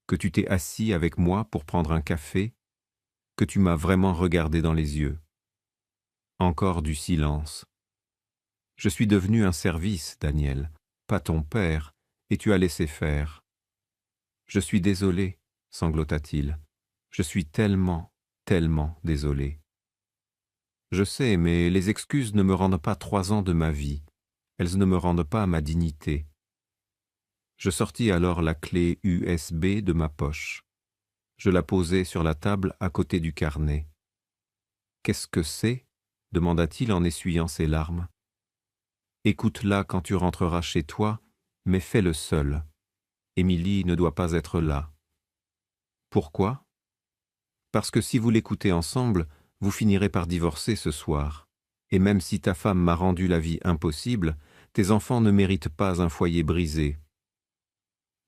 Que tu t'es assis avec moi pour prendre un café? Que tu m'as vraiment regardé dans les yeux? Encore du silence. Je suis devenu un service, Daniel, pas ton père, et tu as laissé faire. Je suis désolé, sanglota-t-il. Je suis tellement, tellement désolé. Je sais, mais les excuses ne me rendent pas 3 ans de ma vie. Elles ne me rendent pas ma dignité. Je sortis alors la clé USB de ma poche. Je la posai sur la table à côté du carnet. « Qu'est-ce que c'est » demanda-t-il en essuyant ses larmes. « Écoute-la quand tu rentreras chez toi, mais fais-le seul. Émilie ne doit pas être là. » Pourquoi? Parce que si vous l'écoutez ensemble, vous finirez par divorcer ce soir. Et même si ta femme m'a rendu la vie impossible, tes enfants ne méritent pas un foyer brisé.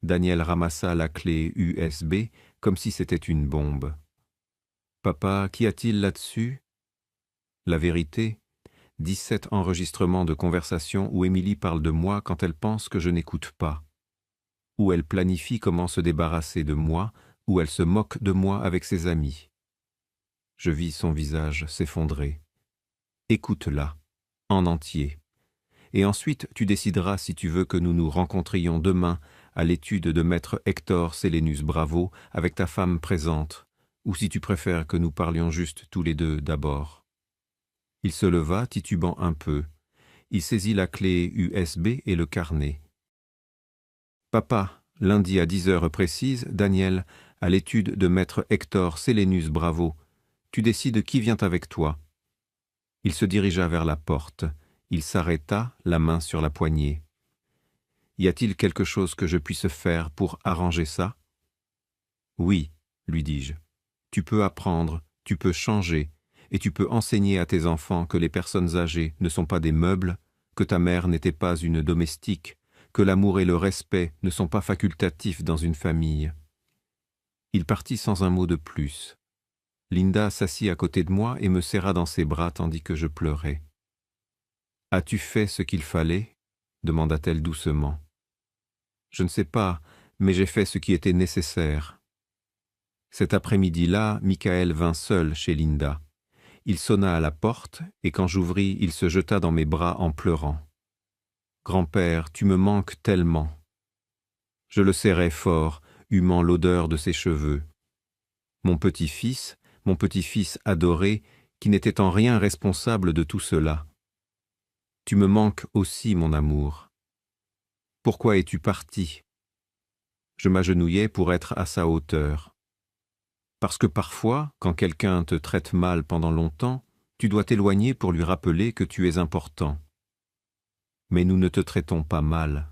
Daniel ramassa la clé USB comme si c'était une bombe. « Papa, qu'y a-t-il là-dessus » La vérité, 17 enregistrements de conversation où Émilie parle de moi quand elle pense que je n'écoute pas, où elle planifie comment se débarrasser de moi, où elle se moque de moi avec ses amis. Je vis son visage s'effondrer. Écoute-la, en entier. Et ensuite tu décideras si tu veux que nous nous rencontrions demain à l'étude de maître Hector Sélénus Bravo avec ta femme présente, ou si tu préfères que nous parlions juste tous les deux d'abord. Il se leva, titubant un peu. Il saisit la clé USB et le carnet. « Papa, lundi à 10 heures précises, Daniel, à l'étude de maître Hector Sélénus Bravo. Tu décides qui vient avec toi. » Il se dirigea vers la porte. Il s'arrêta, la main sur la poignée. « Y a-t-il quelque chose que je puisse faire pour arranger ça ?»« Oui, lui dis-je. Tu peux apprendre, tu peux changer, et tu peux enseigner à tes enfants que les personnes âgées ne sont pas des meubles, que ta mère n'était pas une domestique, que l'amour et le respect ne sont pas facultatifs dans une famille. » Il partit sans un mot de plus. Linda s'assit à côté de moi et me serra dans ses bras tandis que je pleurais. « As-tu fait ce qu'il fallait ?» demanda-t-elle doucement. « Je ne sais pas, mais j'ai fait ce qui était nécessaire. » Cet après-midi-là, Michael vint seul chez Linda. Il sonna à la porte, et quand j'ouvris, il se jeta dans mes bras en pleurant. « Grand-père, tu me manques tellement. » Je le serrai fort, humant l'odeur de ses cheveux. Mon petit-fils adoré, qui n'était en rien responsable de tout cela. Tu me manques aussi, mon amour. Pourquoi es-tu parti ? Je m'agenouillai pour être à sa hauteur. Parce que parfois, quand quelqu'un te traite mal pendant longtemps, tu dois t'éloigner pour lui rappeler que tu es important. Mais nous ne te traitons pas mal.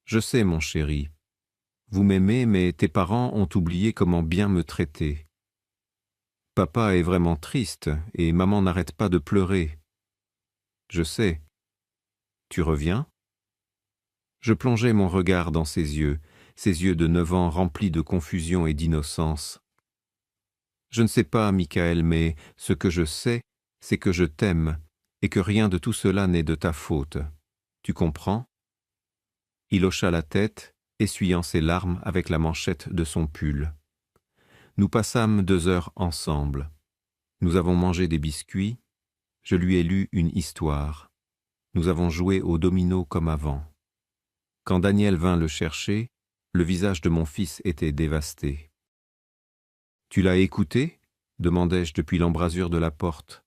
Je sais, mon chéri. Vous m'aimez, mais tes parents ont oublié comment bien me traiter. Papa est vraiment triste et maman n'arrête pas de pleurer. Je sais. Tu reviens ? Je plongeai mon regard dans ses yeux de 9 ans remplis de confusion et d'innocence. Je ne sais pas, Michael, mais ce que je sais, c'est que je t'aime et que rien de tout cela n'est de ta faute. Tu comprends ? Il hocha la tête, essuyant ses larmes avec la manchette de son pull. Nous passâmes 2 heures ensemble. Nous avons mangé des biscuits. Je lui ai lu une histoire. Nous avons joué au domino comme avant. Quand Daniel vint le chercher, le visage de mon fils était dévasté. « Tu l'as écouté ?» demandai-je depuis l'embrasure de la porte.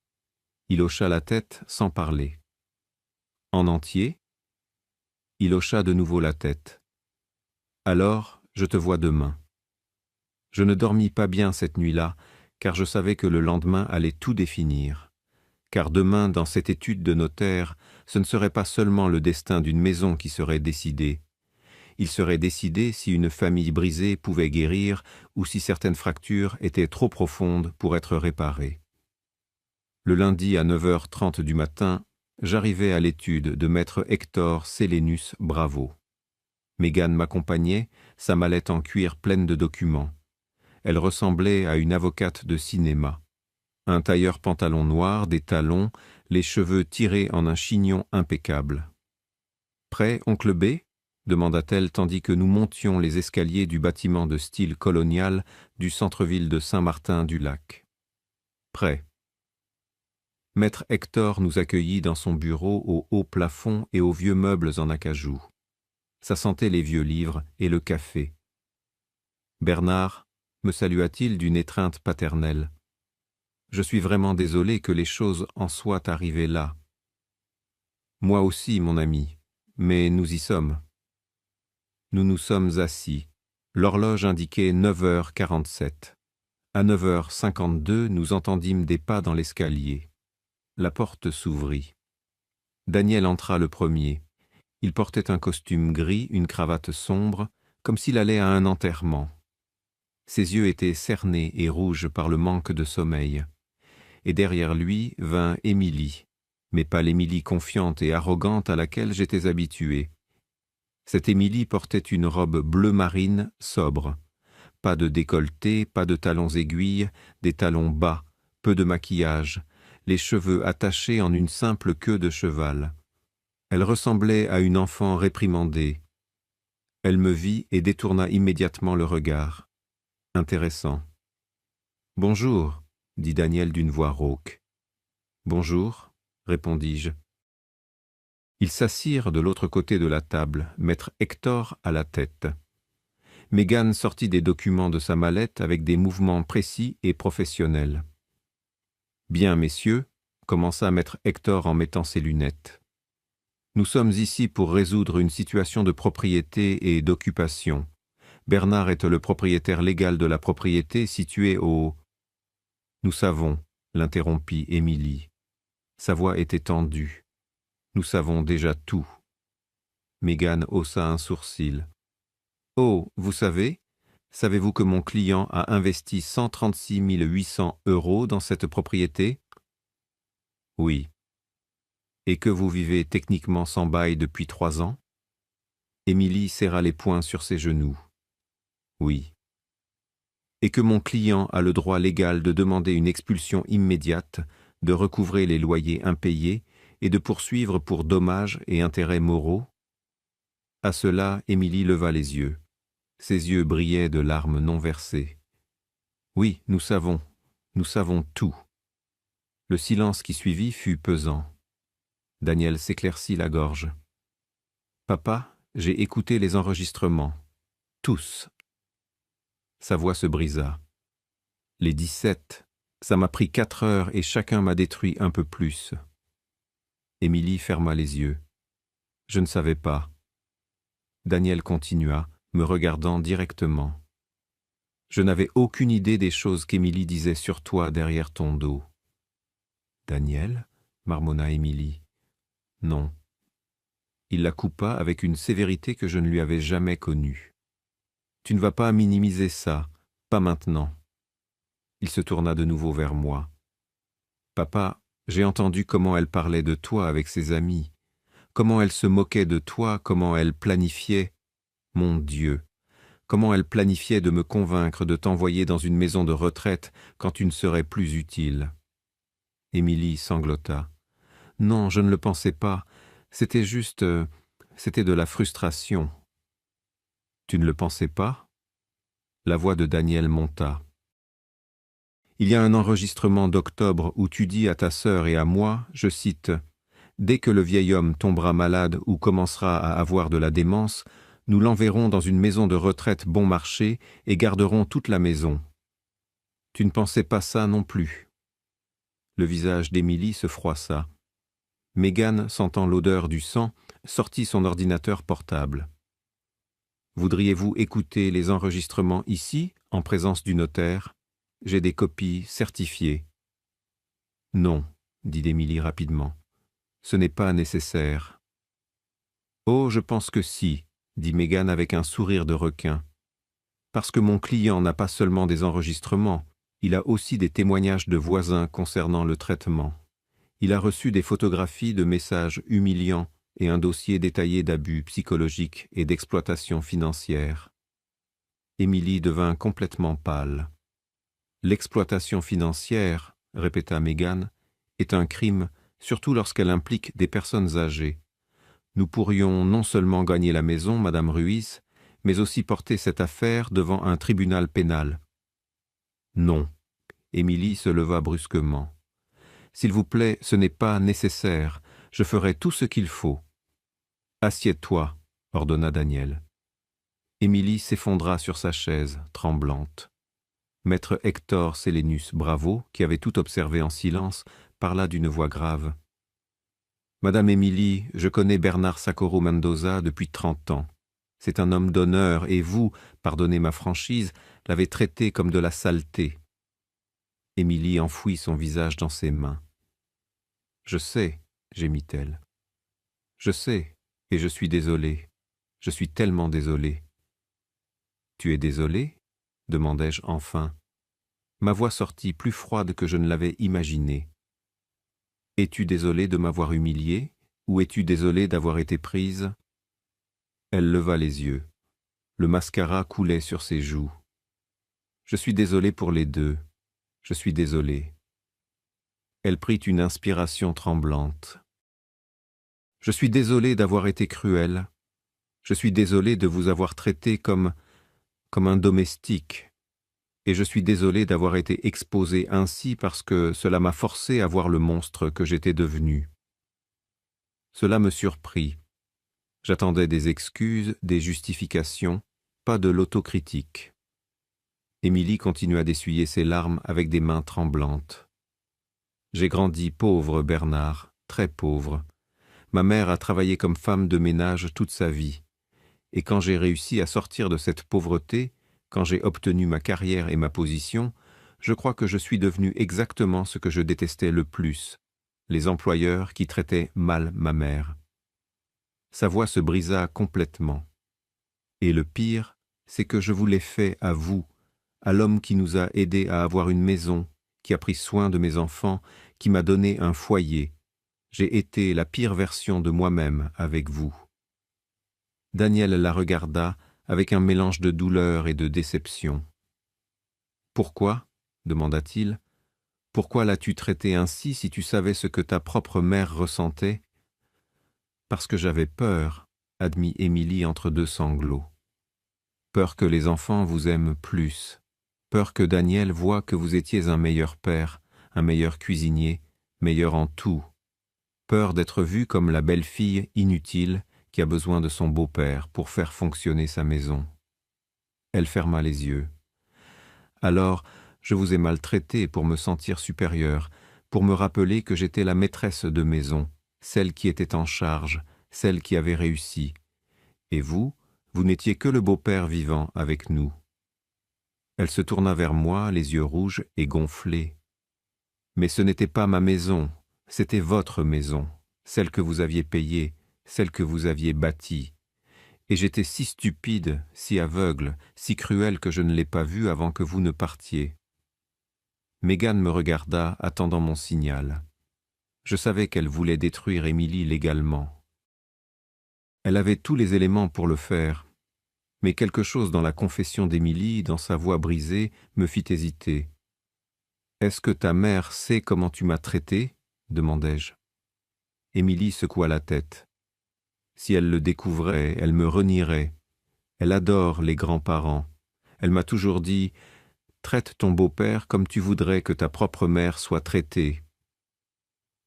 Il hocha la tête sans parler. « En entier ?» Il hocha de nouveau la tête. « Alors, je te vois demain. » Je ne dormis pas bien cette nuit-là, car je savais que le lendemain allait tout définir. Car demain, dans cette étude de notaire, ce ne serait pas seulement le destin d'une maison qui serait décidé. Il serait décidé si une famille brisée pouvait guérir ou si certaines fractures étaient trop profondes pour être réparées. Le lundi à 9h30 du matin, j'arrivai à l'étude de maître Hector Sélénus Bravo. Mégane m'accompagnait, sa mallette en cuir pleine de documents. Elle ressemblait à une avocate de cinéma. Un tailleur pantalon noir, des talons, les cheveux tirés en un chignon impeccable. « Prêt, oncle B ?» demanda-t-elle tandis que nous montions les escaliers du bâtiment de style colonial du centre-ville de Saint-Martin-du-Lac. « Prêt. » Maître Hector nous accueillit dans son bureau au haut plafond et aux vieux meubles en acajou. Ça sentait les vieux livres et le café. « Bernard » me salua-t-il d'une étreinte paternelle. « Je suis vraiment désolé que les choses en soient arrivées là. »« Moi aussi, mon ami, mais nous y sommes. » Nous nous sommes assis. L'horloge indiquait 9h47. À 9h52, nous entendîmes des pas dans l'escalier. La porte s'ouvrit. Daniel entra le premier. Il portait un costume gris, une cravate sombre, comme s'il allait à un enterrement. Ses yeux étaient cernés et rouges par le manque de sommeil. Et derrière lui vint Émilie, mais pas l'Émilie confiante et arrogante à laquelle j'étais habitué. Cette Émilie portait une robe bleu marine sobre. Pas de décolleté, pas de talons aiguilles, des talons bas, peu de maquillage, les cheveux attachés en une simple queue de cheval. Elle ressemblait à une enfant réprimandée. Elle me vit et détourna immédiatement le regard. Intéressant. « Bonjour, » dit Daniel d'une voix rauque. « Bonjour, » répondis-je. Ils s'assirent de l'autre côté de la table, maître Hector à la tête. Mégane sortit des documents de sa mallette avec des mouvements précis et professionnels. « Bien, messieurs, commença maître Hector en mettant ses lunettes. Nous sommes ici pour résoudre une situation de propriété et d'occupation. Bernard est le propriétaire légal de la propriété située au... Nous savons, l'interrompit Émilie. Sa voix était tendue. Nous savons déjà tout. Mégane haussa un sourcil. Oh, vous savez, savez-vous que mon client a investi 136 800 € dans cette propriété? Oui. Et que vous vivez techniquement sans bail depuis 3 ans? Émilie serra les poings sur ses genoux. Oui. Et que mon client a le droit légal de demander une expulsion immédiate, de recouvrer les loyers impayés et de poursuivre pour dommages et intérêts moraux? À cela, Émilie leva les yeux. Ses yeux brillaient de larmes non versées. Oui, nous savons tout. Le silence qui suivit fut pesant. Daniel s'éclaircit la gorge. Papa, j'ai écouté les enregistrements. Tous. Sa voix se brisa. Les 17, ça m'a pris 4 heures et chacun m'a détruit un peu plus. Émilie ferma les yeux. Je ne savais pas. Daniel continua, me regardant directement. Je n'avais aucune idée des choses qu'Émilie disait sur toi derrière ton dos. Daniel, marmonna Émilie. Non. Il la coupa avec une sévérité que je ne lui avais jamais connue. Tu ne vas pas minimiser ça, pas maintenant. Il se tourna de nouveau vers moi. Papa, j'ai entendu comment elle parlait de toi avec ses amis, comment elle se moquait de toi, comment elle planifiait. Mon Dieu, comment elle planifiait de me convaincre de t'envoyer dans une maison de retraite quand tu ne serais plus utile. Émilie sanglota. Non, je ne le pensais pas. C'était juste... c'était de la frustration. Tu ne le pensais pas? La voix de Daniel monta. Il y a un enregistrement d'octobre où tu dis à ta sœur et à moi, je cite, « Dès que le vieil homme tombera malade ou commencera à avoir de la démence, nous l'enverrons dans une maison de retraite bon marché et garderons toute la maison. » Tu ne pensais pas ça non plus. Le visage d'Émilie se froissa. Mégane, sentant l'odeur du sang, sortit son ordinateur portable. « Voudriez-vous écouter les enregistrements ici, en présence du notaire? J'ai des copies certifiées. » « Non, dit Émilie rapidement. Ce n'est pas nécessaire. »« Oh, je pense que si, dit Mégane avec un sourire de requin. Parce que mon client n'a pas seulement des enregistrements, il a aussi des témoignages de voisins concernant le traitement. Il a reçu des photographies de messages humiliants et un dossier détaillé d'abus psychologiques et d'exploitation financière. » Émilie devint complètement pâle. « L'exploitation financière, répéta Mégane, est un crime, surtout lorsqu'elle implique des personnes âgées. Nous pourrions non seulement gagner la maison, Madame Ruiz, mais aussi porter cette affaire devant un tribunal pénal. » Non. Émilie se leva brusquement. « S'il vous plaît, ce n'est pas nécessaire. Je ferai tout ce qu'il faut. »« Assieds-toi, » ordonna Daniel. Émilie s'effondra sur sa chaise, tremblante. Maître Hector Sélénus Bravo, qui avait tout observé en silence, parla d'une voix grave. « Madame Émilie, je connais Bernard Socorro Mendoza depuis 30 ans. C'est un homme d'honneur et vous, pardonnez ma franchise, l'avez traité comme de la saleté. » Émilie enfouit son visage dans ses mains. « Je sais, » gémit-elle. « Je sais, et je suis désolée. Je suis tellement désolée. »« Tu es désolée ?» demandai-je enfin. Ma voix sortit plus froide que je ne l'avais imaginé. « Es-tu désolée de m'avoir humiliée, ou es-tu désolée d'avoir été prise ?» Elle leva les yeux. Le mascara coulait sur ses joues. « Je suis désolée pour les deux. Je suis désolée. » Elle prit une inspiration tremblante. « Je suis désolée d'avoir été cruelle. Je suis désolée de vous avoir traité comme un domestique. Et je suis désolée d'avoir été exposée ainsi parce que cela m'a forcée à voir le monstre que j'étais devenu. » Cela me surprit. J'attendais des excuses, des justifications, pas de l'autocritique. Émilie continua d'essuyer ses larmes avec des mains tremblantes. J'ai grandi pauvre, Bernard, très pauvre. Ma mère a travaillé comme femme de ménage toute sa vie. Et quand j'ai réussi à sortir de cette pauvreté, quand j'ai obtenu ma carrière et ma position, je crois que je suis devenu exactement ce que je détestais le plus, les employeurs qui traitaient mal ma mère. Sa voix se brisa complètement. Et le pire, c'est que je vous l'ai fait à vous, à l'homme qui nous a aidés à avoir une maison, qui a pris soin de mes enfants, qui m'a donné un foyer. J'ai été la pire version de moi-même avec vous. Daniel la regarda avec un mélange de douleur et de déception. « Pourquoi » demanda-t-il. « Pourquoi l'as-tu traité ainsi si tu savais ce que ta propre mère ressentait ?»« Parce que j'avais peur, » admit Émilie entre deux sanglots. « Peur que les enfants vous aiment plus. Peur que Daniel voie que vous étiez un meilleur père, un meilleur cuisinier, meilleur en tout. Peur d'être vue comme la belle-fille inutile qui a besoin de son beau-père pour faire fonctionner sa maison. » Elle ferma les yeux. « Alors, je vous ai maltraité pour me sentir supérieure, pour me rappeler que j'étais la maîtresse de maison, celle qui était en charge, celle qui avait réussi. Et vous n'étiez que le beau-père vivant avec nous. » Elle se tourna vers moi, les yeux rouges et gonflés. « Mais ce n'était pas ma maison, c'était votre maison, celle que vous aviez payée, celle que vous aviez bâtie. Et j'étais si stupide, si aveugle, si cruel que je ne l'ai pas vue avant que vous ne partiez. » Mégane me regarda, attendant mon signal. Je savais qu'elle voulait détruire Émilie légalement. Elle avait tous les éléments pour le faire, mais quelque chose dans la confession d'Émilie, dans sa voix brisée, me fit hésiter. « Est-ce que ta mère sait comment tu m'as traité ?» demandai-je. Émilie secoua la tête. « Si elle le découvrait, elle me renierait. Elle adore les grands-parents. Elle m'a toujours dit « Traite ton beau-père comme tu voudrais que ta propre mère soit traitée. »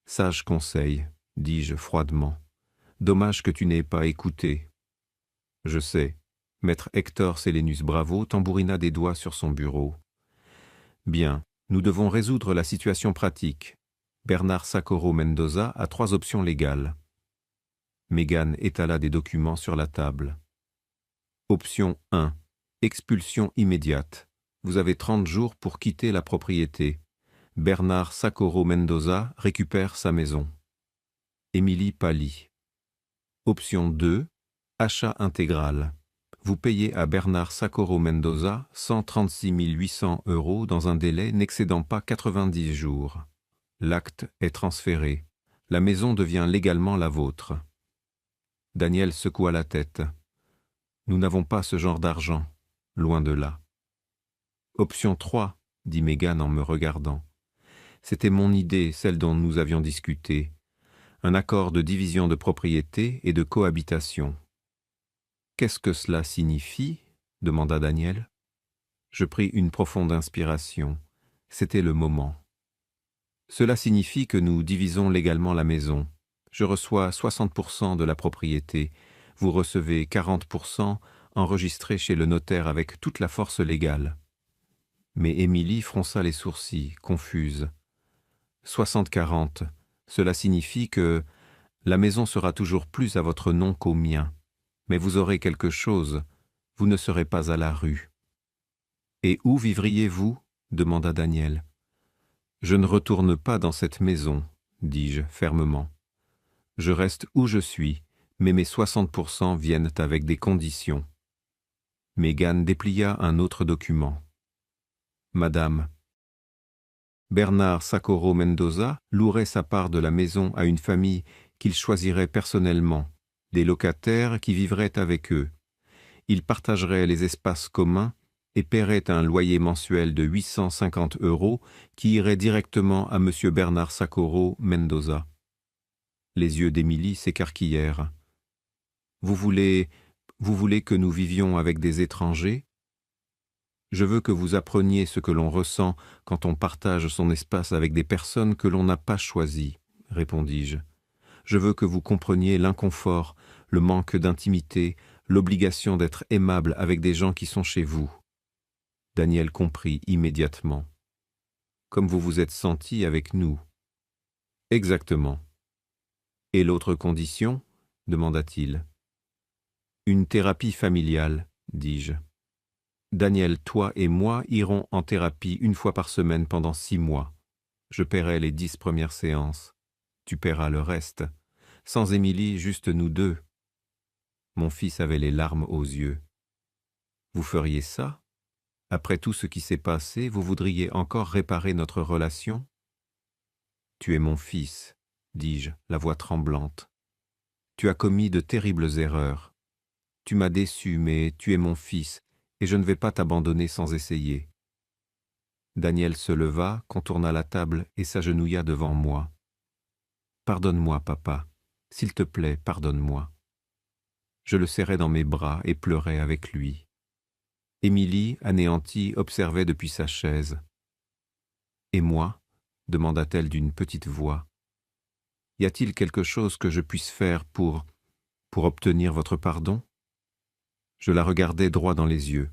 Sage conseil, dis-je froidement. Dommage que tu n'aies pas écouté. Je sais. Maître Hector Sélénus Bravo tambourina des doigts sur son bureau. Bien, nous devons résoudre la situation pratique. Bernard Socorro Mendoza a 3 options légales. Mégane étala des documents sur la table. Option 1. Expulsion immédiate. Vous avez 30 jours pour quitter la propriété. Bernard Socorro Mendoza récupère sa maison. Émilie pâlit. Option 2. Achat intégral. Vous payez à Bernard Socorro Mendoza 136 800 € dans un délai n'excédant pas 90 jours. L'acte est transféré. La maison devient légalement la vôtre. Daniel secoua la tête. Nous n'avons pas ce genre d'argent, loin de là. Option 3, dit Mégane en me regardant. C'était mon idée, celle dont nous avions discuté. Un accord de division de propriété et de cohabitation. Qu'est-ce que cela signifie ? Demanda Daniel. Je pris une profonde inspiration. C'était le moment. Cela signifie que nous divisons légalement la maison. Je reçois 60% de la propriété. Vous recevez 40% enregistré chez le notaire avec toute la force légale. Mais Émilie fronça les sourcils, confuse. 60-40, cela signifie que la maison sera toujours plus à votre nom qu'au mien. Mais vous aurez quelque chose, vous ne serez pas à la rue. « Et où vivriez-vous » demanda Daniel. « Je ne retourne pas dans cette maison, » dis-je fermement. « Je reste où je suis, mais mes 60% viennent avec des conditions. » Mégane déplia un autre document. « Madame, Bernard Socorro Mendoza louerait sa part de la maison à une famille qu'il choisirait personnellement, des locataires qui vivraient avec eux. Ils partageraient les espaces communs et paieraient un loyer mensuel de 850 € qui irait directement à M. Bernard Socorro Mendoza. » Les yeux d'Émilie s'écarquillèrent. « Vous voulez que nous vivions avec des étrangers ? Je veux que vous appreniez ce que l'on ressent quand on partage son espace avec des personnes que l'on n'a pas choisies, répondis-je. Je veux que vous compreniez l'inconfort, le manque d'intimité, l'obligation d'être aimable avec des gens qui sont chez vous. » Daniel comprit immédiatement. « Comme vous vous êtes senti avec nous, Exactement. Et l'autre condition? Demanda-t-il. Une thérapie familiale, dis-je. Daniel, toi et moi irons en thérapie 1 fois par semaine pendant 6 mois. Je paierai les 10 premières séances. Tu paieras le reste. Sans Émilie, juste nous deux. Mon fils avait les larmes aux yeux. Vous feriez ça? Après tout ce qui s'est passé, vous voudriez encore réparer notre relation? Tu es mon fils, dis-je, la voix tremblante. Tu as commis de terribles erreurs. Tu m'as déçu, mais tu es mon fils, et je ne vais pas t'abandonner sans essayer. Daniel se leva, contourna la table et s'agenouilla devant moi. Pardonne-moi, papa. S'il te plaît, pardonne-moi. Je le serrai dans mes bras et pleurai avec lui. Émilie, anéantie, observait depuis sa chaise. « Et moi ?» demanda-t-elle d'une petite voix. « Y a-t-il quelque chose que je puisse faire pour obtenir votre pardon ?» Je la regardai droit dans les yeux.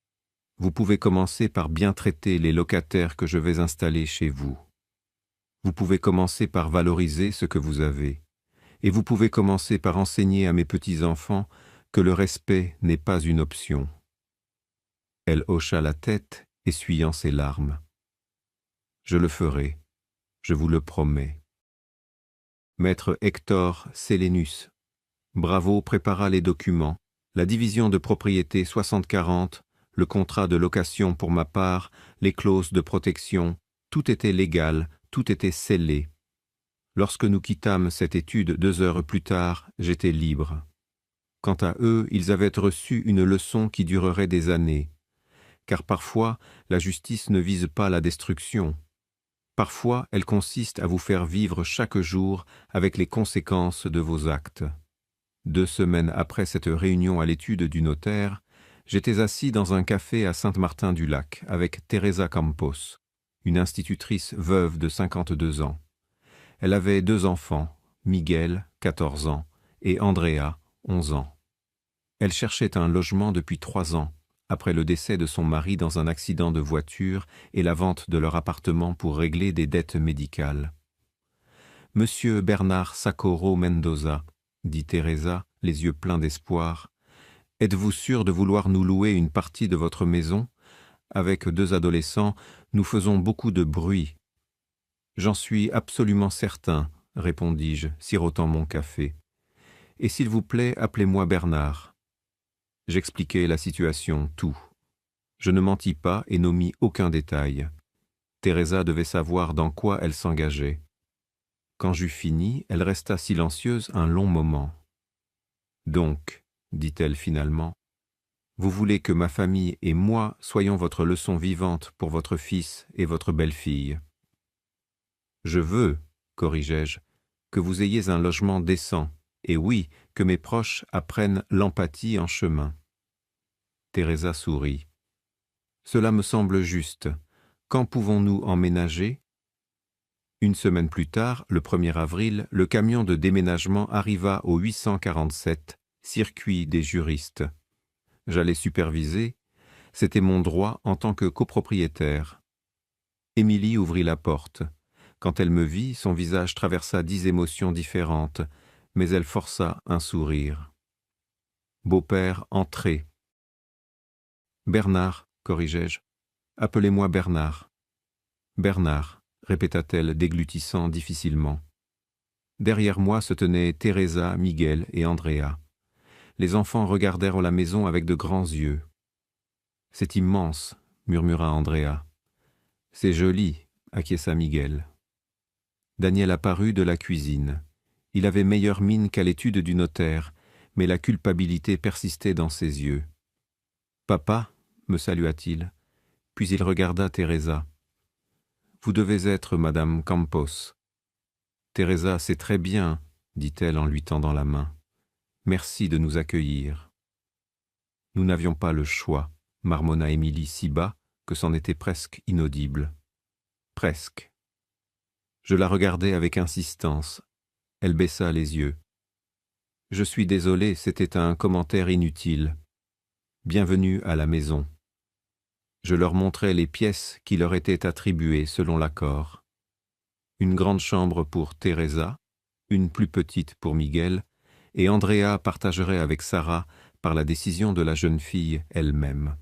« Vous pouvez commencer par bien traiter les locataires que je vais installer chez vous. Vous pouvez commencer par valoriser ce que vous avez. Et vous pouvez commencer par enseigner à mes petits-enfants que le respect n'est pas une option. » Elle hocha la tête, essuyant ses larmes. « Je le ferai, je vous le promets. » Maître Hector Sélénus. Bravo prépara les documents, la division de propriété 60-40, le contrat de location pour ma part, les clauses de protection, tout était légal, tout était scellé. Lorsque nous quittâmes cette étude 2 heures plus tard, j'étais libre. Quant à eux, ils avaient reçu une leçon qui durerait des années. Car parfois, la justice ne vise pas la destruction. Parfois, elle consiste à vous faire vivre chaque jour avec les conséquences de vos actes. 2 semaines après cette réunion à l'étude du notaire, j'étais assis dans un café à Saint-Martin-du-Lac avec Teresa Campos, une institutrice veuve de 52 ans. Elle avait 2 enfants, Miguel, 14 ans, et Andrea, 11 ans. Elle cherchait un logement depuis 3 ans, après le décès de son mari dans un accident de voiture et la vente de leur appartement pour régler des dettes médicales. « Monsieur Bernard Socorro Mendoza, » dit Teresa, les yeux pleins d'espoir, « êtes-vous sûr de vouloir nous louer une partie de votre maison? Avec 2 adolescents, nous faisons beaucoup de bruit. »« J'en suis absolument certain, » répondis-je, sirotant mon café. « Et s'il vous plaît, appelez-moi Bernard. » J'expliquai la situation, tout. Je ne mentis pas et n'omis aucun détail. Teresa devait savoir dans quoi elle s'engageait. Quand j'eus fini, elle resta silencieuse un long moment. « Donc, dit-elle finalement, vous voulez que ma famille et moi soyons votre leçon vivante pour votre fils et votre belle-fille. »« Je veux, corrigeai-je, que vous ayez un logement décent, et oui, que mes proches apprennent l'empathie en chemin. » Teresa sourit. « Cela me semble juste. Quand pouvons-nous emménager ?» 1 semaine plus tard, le 1er avril, le camion de déménagement arriva au 847, circuit des juristes. J'allais superviser, c'était mon droit en tant que copropriétaire. Émilie ouvrit la porte. Quand elle me vit, son visage traversa 10 émotions différentes, mais elle força un sourire. « Beau-père, entrez. »« Bernard, corrigeai-je. Appelez-moi Bernard. »« Bernard, » répéta-t-elle, déglutissant difficilement. Derrière moi se tenaient Teresa, Miguel et Andrea. Les enfants regardèrent la maison avec de grands yeux. « C'est immense, » murmura Andrea. « C'est joli, » acquiesça Miguel. Daniel apparut de la cuisine. Il avait meilleure mine qu'à l'étude du notaire, mais la culpabilité persistait dans ses yeux. « Papa » me salua-t-il, puis il regarda Teresa. « Vous devez être Madame Campos. »« Teresa, c'est très bien, » dit-elle en lui tendant la main. « Merci de nous accueillir. » Nous n'avions pas le choix, marmonna Émilie si bas que c'en était presque inaudible. Presque. Je la regardai avec insistance. Elle baissa les yeux. « Je suis désolé, c'était un commentaire inutile. Bienvenue à la maison. » Je leur montrai les pièces qui leur étaient attribuées selon l'accord. Une grande chambre pour Teresa, une plus petite pour Miguel, et Andrea partagerait avec Sarah par la décision de la jeune fille elle-même.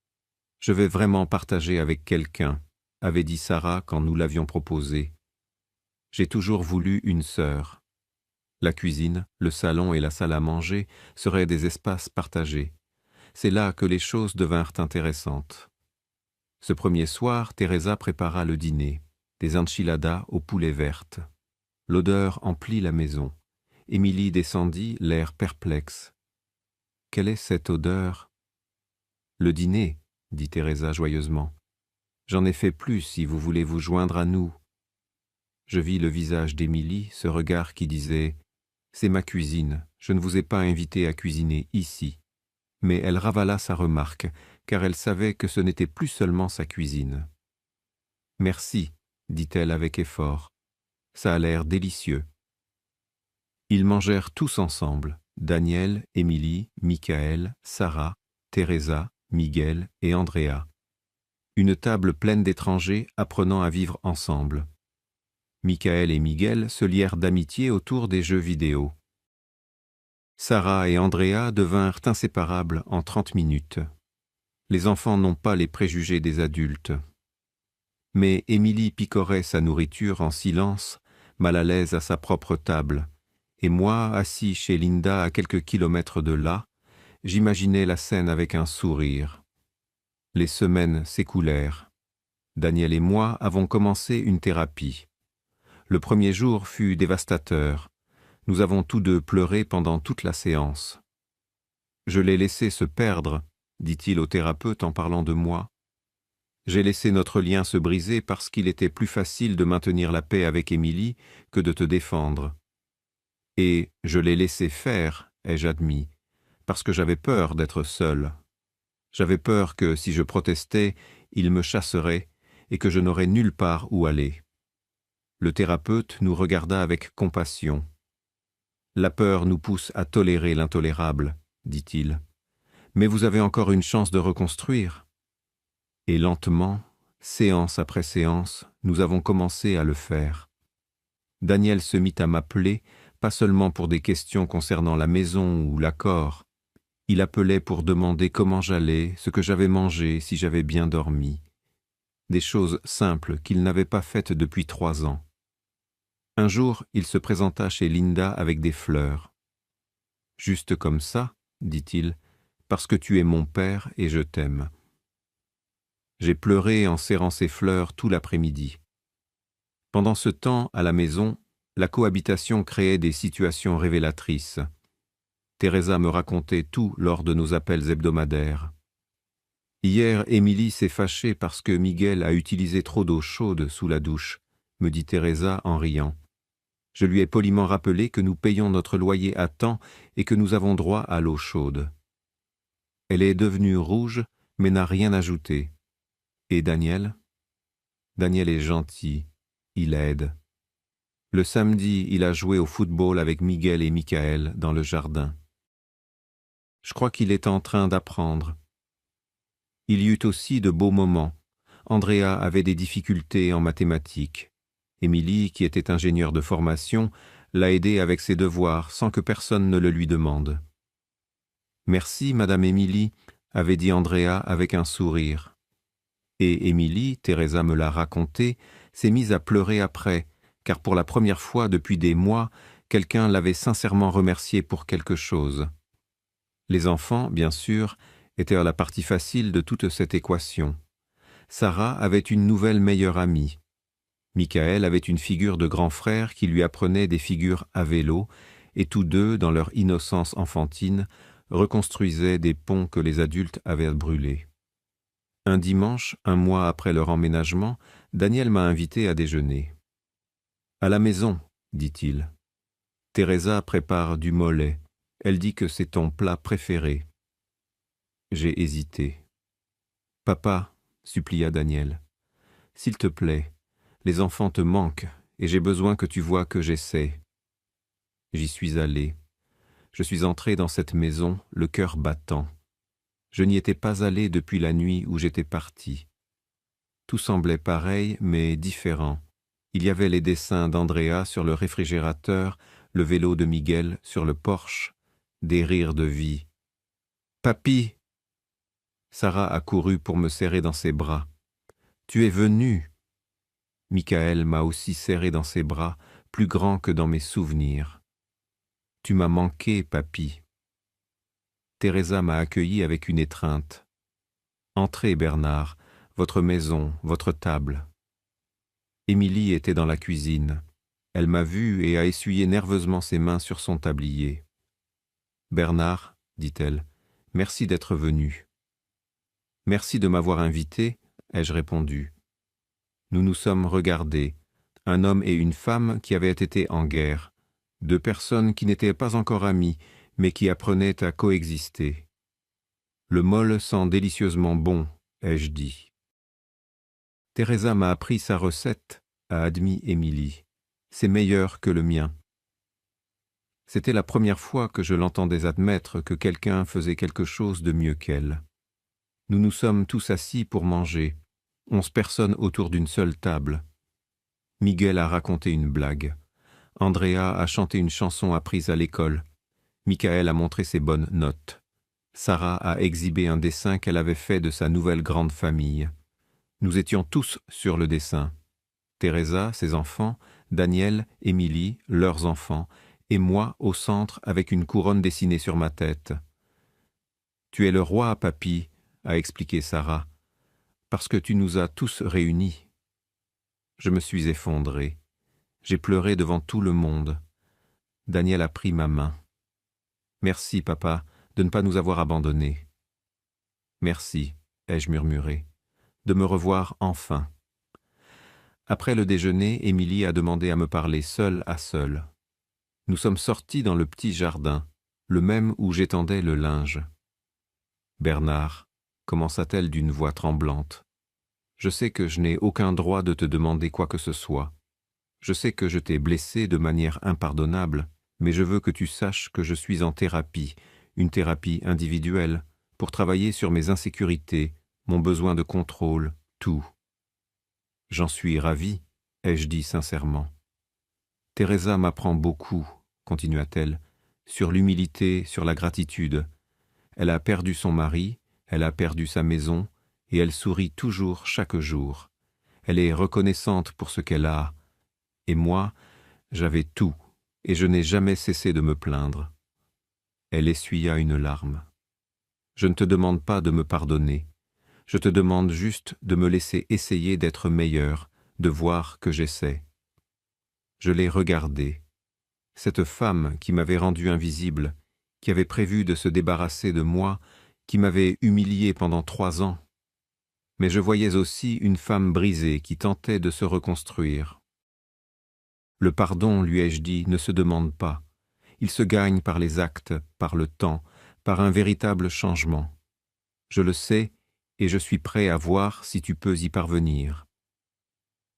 « Je vais vraiment partager avec quelqu'un », avait dit Sarah quand nous l'avions proposé. « J'ai toujours voulu une sœur. » La cuisine, le salon et la salle à manger seraient des espaces partagés. C'est là que les choses devinrent intéressantes. Ce premier soir, Teresa prépara le dîner, des enchiladas au poulet vertes. L'odeur emplit la maison. Émilie descendit, l'air perplexe. « Quelle est cette odeur ?»« Le dîner, » dit Teresa joyeusement. « J'en ai fait plus si vous voulez vous joindre à nous. » Je vis le visage d'Émilie, ce regard qui disait « C'est ma cuisine, je ne vous ai pas invité à cuisiner ici. » Mais elle ravala sa remarque, car elle savait que ce n'était plus seulement sa cuisine. « Merci, » dit-elle avec effort. « Ça a l'air délicieux. » Ils mangèrent tous ensemble, Daniel, Émilie, Michael, Sarah, Teresa, Miguel et Andrea. Une table pleine d'étrangers apprenant à vivre ensemble. Michael et Miguel se lièrent d'amitié autour des jeux vidéo. Sarah et Andrea devinrent inséparables en 30 minutes. Les enfants n'ont pas les préjugés des adultes. Mais Émilie picorait sa nourriture en silence, mal à l'aise à sa propre table, et moi, assis chez Linda à quelques kilomètres de là, j'imaginais la scène avec un sourire. Les semaines s'écoulèrent. Daniel et moi avons commencé une thérapie. Le premier jour fut dévastateur. Nous avons tous deux pleuré pendant toute la séance. « Je l'ai laissé se perdre », dit-il au thérapeute en parlant de moi. « J'ai laissé notre lien se briser parce qu'il était plus facile de maintenir la paix avec Émilie que de te défendre. Et je l'ai laissé faire, ai-je admis, parce que j'avais peur d'être seul. J'avais peur que, si je protestais, il me chasserait et que je n'aurais nulle part où aller. » Le thérapeute nous regarda avec compassion. « La peur nous pousse à tolérer l'intolérable, » dit-il. « Mais vous avez encore une chance de reconstruire. » Et lentement, séance après séance, nous avons commencé à le faire. Daniel se mit à m'appeler, pas seulement pour des questions concernant la maison ou l'accord. Il appelait pour demander comment j'allais, ce que j'avais mangé, si j'avais bien dormi. Des choses simples qu'il n'avait pas faites depuis 3 ans. Un jour, il se présenta chez Linda avec des fleurs. « Juste comme ça, » dit-il, « parce que tu es mon père et je t'aime. » J'ai pleuré en serrant ces fleurs tout l'après-midi. Pendant ce temps, à la maison, la cohabitation créait des situations révélatrices. Teresa me racontait tout lors de nos appels hebdomadaires. Hier, Émilie s'est fâchée parce que Miguel a utilisé trop d'eau chaude sous la douche, me dit Teresa en riant. Je lui ai poliment rappelé que nous payons notre loyer à temps et que nous avons droit à l'eau chaude. Elle est devenue rouge, mais n'a rien ajouté. Et Daniel ? Daniel est gentil, il aide. Le samedi, il a joué au football avec Miguel et Michael dans le jardin. Je crois qu'il est en train d'apprendre. Il y eut aussi de beaux moments. Andrea avait des difficultés en mathématiques. Émilie, qui était ingénieure de formation, l'a aidé avec ses devoirs sans que personne ne le lui demande. « Merci, Madame Émilie », avait dit Andrea avec un sourire. Et Émilie, Teresa me l'a raconté, s'est mise à pleurer après, car pour la première fois depuis des mois, quelqu'un l'avait sincèrement remerciée pour quelque chose. Les enfants, bien sûr, étaient à la partie facile de toute cette équation. Sarah avait une nouvelle meilleure amie. Michael avait une figure de grand frère qui lui apprenait des figures à vélo, et tous deux, dans leur innocence enfantine, reconstruisaient des ponts que les adultes avaient brûlés. Un dimanche, 1 mois après leur emménagement, Daniel m'a invité à déjeuner. « À la maison, » dit-il. « Teresa prépare du mollet. Elle dit que c'est ton plat préféré. » J'ai hésité. « Papa, » supplia Daniel, « s'il te plaît, les enfants te manquent et j'ai besoin que tu vois que j'essaie. » J'y suis allé. Je suis entré dans cette maison, le cœur battant. Je n'y étais pas allé depuis la nuit où j'étais parti. Tout semblait pareil, mais différent. Il y avait les dessins d'Andrea sur le réfrigérateur, le vélo de Miguel sur le porche, des rires de vie. « Papy !» Sarah a couru pour me serrer dans ses bras. « Tu es venu !» Michael m'a aussi serré dans ses bras, plus grand que dans mes souvenirs. « Tu m'as manqué, papy !» Teresa m'a accueilli avec une étreinte. « Entrez, Bernard, votre maison, votre table. » Émilie était dans la cuisine. Elle m'a vu et a essuyé nerveusement ses mains sur son tablier. « Bernard, dit-elle, merci d'être venu. »« Merci de m'avoir invité, ai-je répondu. Nous nous sommes regardés, un homme et une femme qui avaient été en guerre, deux personnes qui n'étaient pas encore amies, mais qui apprenaient à coexister. Le mol sent délicieusement bon, ai-je dit. Teresa m'a appris sa recette, a admis Émilie. C'est meilleur que le mien. C'était la première fois que je l'entendais admettre que quelqu'un faisait quelque chose de mieux qu'elle. Nous nous sommes tous assis pour manger, 11 personnes autour d'une seule table. Miguel a raconté une blague. Andrea a chanté une chanson apprise à l'école. Michael a montré ses bonnes notes. Sarah a exhibé un dessin qu'elle avait fait de sa nouvelle grande famille. Nous étions tous sur le dessin. Teresa, ses enfants, Daniel, Émilie, leurs enfants, et moi au centre avec une couronne dessinée sur ma tête. « Tu es le roi, papy », a expliqué Sarah, « parce que tu nous as tous réunis. » Je me suis effondré. J'ai pleuré devant tout le monde. Daniel a pris ma main. « Merci, papa, de ne pas nous avoir abandonnés. »« Merci, ai-je murmuré, de me revoir enfin. » Après le déjeuner, Émilie a demandé à me parler seule à seule. Nous sommes sortis dans le petit jardin, le même où j'étendais le linge. « Bernard, » commença-t-elle d'une voix tremblante, « je sais que je n'ai aucun droit de te demander quoi que ce soit. Je sais que je t'ai blessé de manière impardonnable, mais je veux que tu saches que je suis en thérapie, une thérapie individuelle, pour travailler sur mes insécurités, mon besoin de contrôle, tout. » « J'en suis ravi, ai-je dit sincèrement. Teresa m'apprend beaucoup, continua-t-elle, sur l'humilité, sur la gratitude. Elle a perdu son mari, elle a perdu sa maison, et elle sourit toujours chaque jour. Elle est reconnaissante pour ce qu'elle a. Et moi, j'avais tout, et je n'ai jamais cessé de me plaindre. Elle essuya une larme. Je ne te demande pas de me pardonner. Je te demande juste de me laisser essayer d'être meilleur, de voir que j'essaie. Je l'ai regardée. Cette femme qui m'avait rendu invisible, qui avait prévu de se débarrasser de moi, qui m'avait humilié pendant 3 ans. Mais je voyais aussi une femme brisée qui tentait de se reconstruire. Le pardon, lui ai-je dit, ne se demande pas. Il se gagne par les actes, par le temps, par un véritable changement. Je le sais, et je suis prêt à voir si tu peux y parvenir.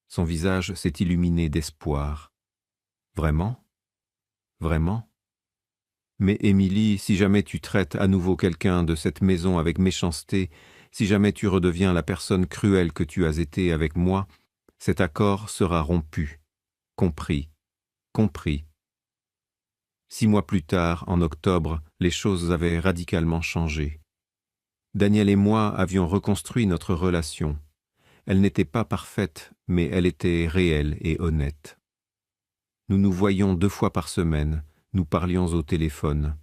Son visage s'est illuminé d'espoir. Vraiment ? Vraiment ? Mais Émilie, si jamais tu traites à nouveau quelqu'un de cette maison avec méchanceté, si jamais tu redeviens la personne cruelle que tu as été avec moi, cet accord sera rompu. Compris. Compris. 6 mois plus tard, en octobre, les choses avaient radicalement changé. Daniel et moi avions reconstruit notre relation. Elle n'était pas parfaite, mais elle était réelle et honnête. Nous nous voyions 2 fois par semaine, nous parlions au téléphone.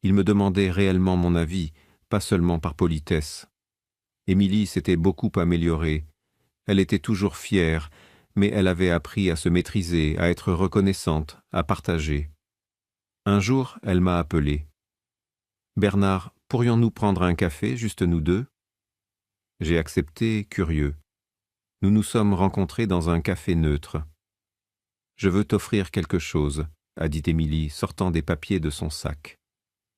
Il me demandait réellement mon avis, pas seulement par politesse. Émilie s'était beaucoup améliorée. Elle était toujours fière, mais elle avait appris à se maîtriser, à être reconnaissante, à partager. Un jour, elle m'a appelé. « Bernard, pourrions-nous prendre un café, juste nous deux ?» J'ai accepté, curieux. Nous nous sommes rencontrés dans un café neutre. « Je veux t'offrir quelque chose, » a dit Émilie, sortant des papiers de son sac.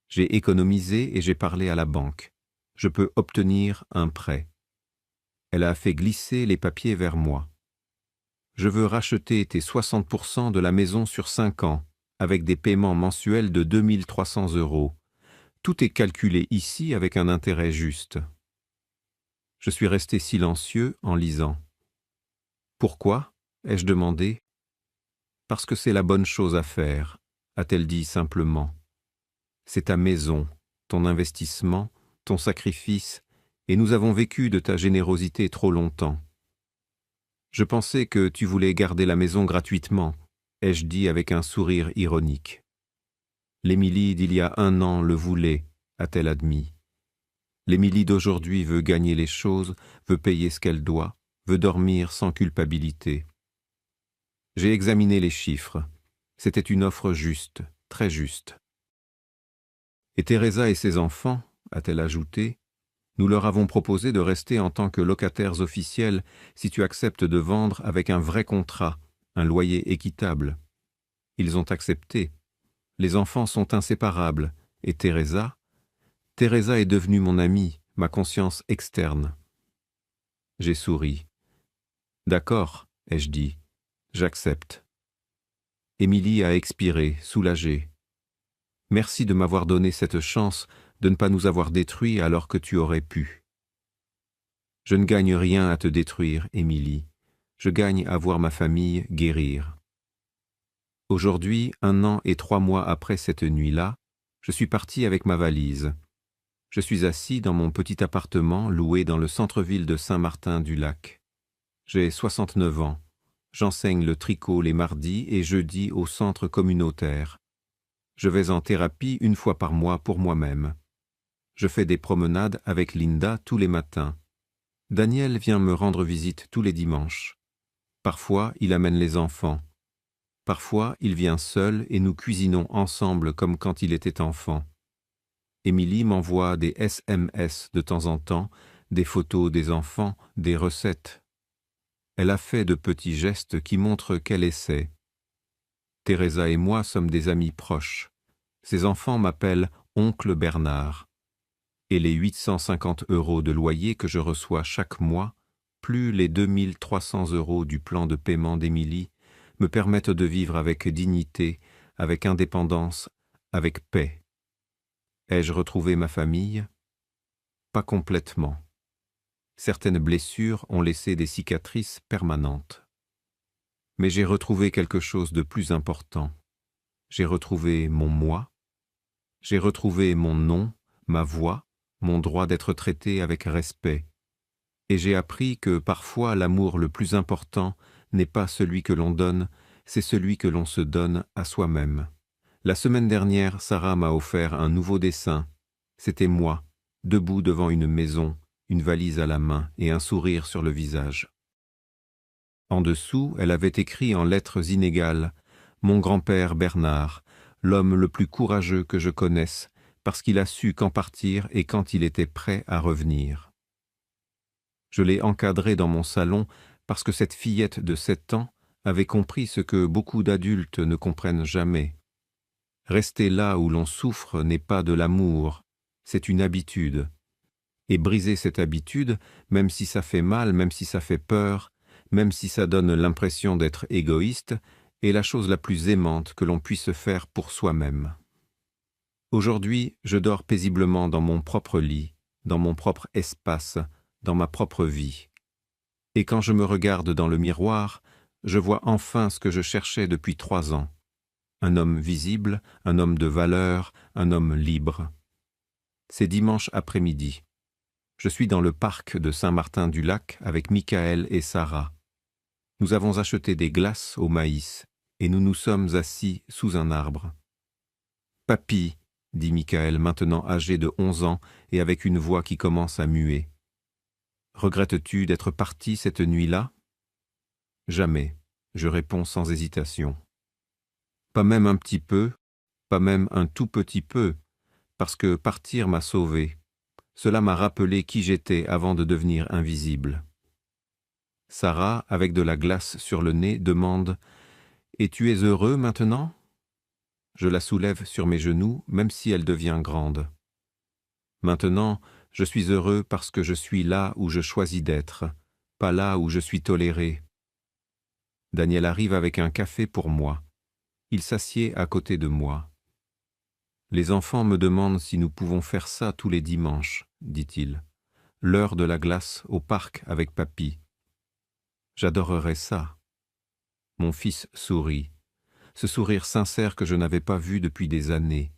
J'ai économisé et j'ai parlé à la banque. Je peux obtenir un prêt. Elle a fait glisser les papiers vers moi. « Je veux racheter tes 60% de la maison sur 5 ans, avec des paiements mensuels de 2 300 €. Tout est calculé ici avec un intérêt juste. » Je suis resté silencieux en lisant. « Pourquoi ? ai-je demandé. Parce que c'est la bonne chose à faire, a-t-elle dit simplement. C'est ta maison, ton investissement, ton sacrifice, et nous avons vécu de ta générosité trop longtemps. Je pensais que tu voulais garder la maison gratuitement, ai-je dit avec un sourire ironique. L'Émilie d'il y a 1 an le voulait, a-t-elle admis. L'Émilie d'aujourd'hui veut gagner les choses, veut payer ce qu'elle doit, veut dormir sans culpabilité. J'ai examiné les chiffres. C'était une offre juste, très juste. Et Teresa et ses enfants, a-t-elle ajouté, nous leur avons proposé de rester en tant que locataires officiels si tu acceptes de vendre avec un vrai contrat, un loyer équitable. Ils ont accepté. Les enfants sont inséparables. Et Teresa est devenue mon amie, ma conscience externe. J'ai souri. D'accord, ai-je dit. J'accepte. Émilie a expiré, soulagée. Merci de m'avoir donné cette chance de ne pas nous avoir détruits alors que tu aurais pu. Je ne gagne rien à te détruire, Émilie. Je gagne à voir ma famille guérir. Aujourd'hui, 1 an et 3 mois après cette nuit-là, je suis parti avec ma valise. Je suis assis dans mon petit appartement loué dans le centre-ville de Saint-Martin-du-Lac. J'ai 69 ans. J'enseigne le tricot les mardis et jeudis au centre communautaire. Je vais en thérapie 1 fois par mois pour moi-même. Je fais des promenades avec Linda tous les matins. Daniel vient me rendre visite tous les dimanches. Parfois, il amène les enfants. Parfois, il vient seul et nous cuisinons ensemble comme quand il était enfant. Émilie m'envoie des SMS de temps en temps, des photos des enfants, des recettes. Elle a fait de petits gestes qui montrent qu'elle essaie. Teresa et moi sommes des amis proches. Ses enfants m'appellent Oncle Bernard. Et les 850 € de loyer que je reçois chaque mois, plus les 2300 € du plan de paiement d'Émilie, me permettent de vivre avec dignité, avec indépendance, avec paix. Ai-je retrouvé ma famille? Pas complètement. Certaines blessures ont laissé des cicatrices permanentes. Mais j'ai retrouvé quelque chose de plus important. J'ai retrouvé mon moi. J'ai retrouvé mon nom, ma voix, mon droit d'être traité avec respect. Et j'ai appris que parfois l'amour le plus important n'est pas celui que l'on donne, c'est celui que l'on se donne à soi-même. La semaine dernière, Sarah m'a offert un nouveau dessin. C'était moi, debout devant une maison, une valise à la main et un sourire sur le visage. En dessous, elle avait écrit en lettres inégales « Mon grand-père Bernard, l'homme le plus courageux que je connaisse, parce qu'il a su quand partir et quand il était prêt à revenir. » Je l'ai encadrée dans mon salon parce que cette fillette de 7 ans avait compris ce que beaucoup d'adultes ne comprennent jamais. Rester là où l'on souffre n'est pas de l'amour, c'est une habitude. Et briser cette habitude, même si ça fait mal, même si ça fait peur, même si ça donne l'impression d'être égoïste, est la chose la plus aimante que l'on puisse faire pour soi-même. Aujourd'hui, je dors paisiblement dans mon propre lit, dans mon propre espace, dans ma propre vie. Et quand je me regarde dans le miroir, je vois enfin ce que je cherchais depuis 3 ans. Un homme visible, un homme de valeur, un homme libre. C'est dimanche après-midi. Je suis dans le parc de Saint-Martin-du-Lac avec Michael et Sarah. Nous avons acheté des glaces au maïs et nous nous sommes assis sous un arbre. « Papy », dit Michael, maintenant âgé de 11 ans et avec une voix qui commence à muer. « Regrettes-tu d'être parti cette nuit-là » ? « Jamais », je réponds sans hésitation. « Pas même un petit peu, pas même un tout petit peu, parce que partir m'a sauvé. Cela m'a rappelé qui j'étais avant de devenir invisible. » Sarah, avec de la glace sur le nez, demande « Et tu es heureux maintenant ?» Je la soulève sur mes genoux, même si elle devient grande. Maintenant, je suis heureux parce que je suis là où je choisis d'être, pas là où je suis toléré. Daniel arrive avec un café pour moi. Il s'assied à côté de moi. « Les enfants me demandent si nous pouvons faire ça tous les dimanches, dit-il. L'heure de la glace au parc avec papy. J'adorerais ça. Mon fils sourit, ce sourire sincère que je n'avais pas vu depuis des années.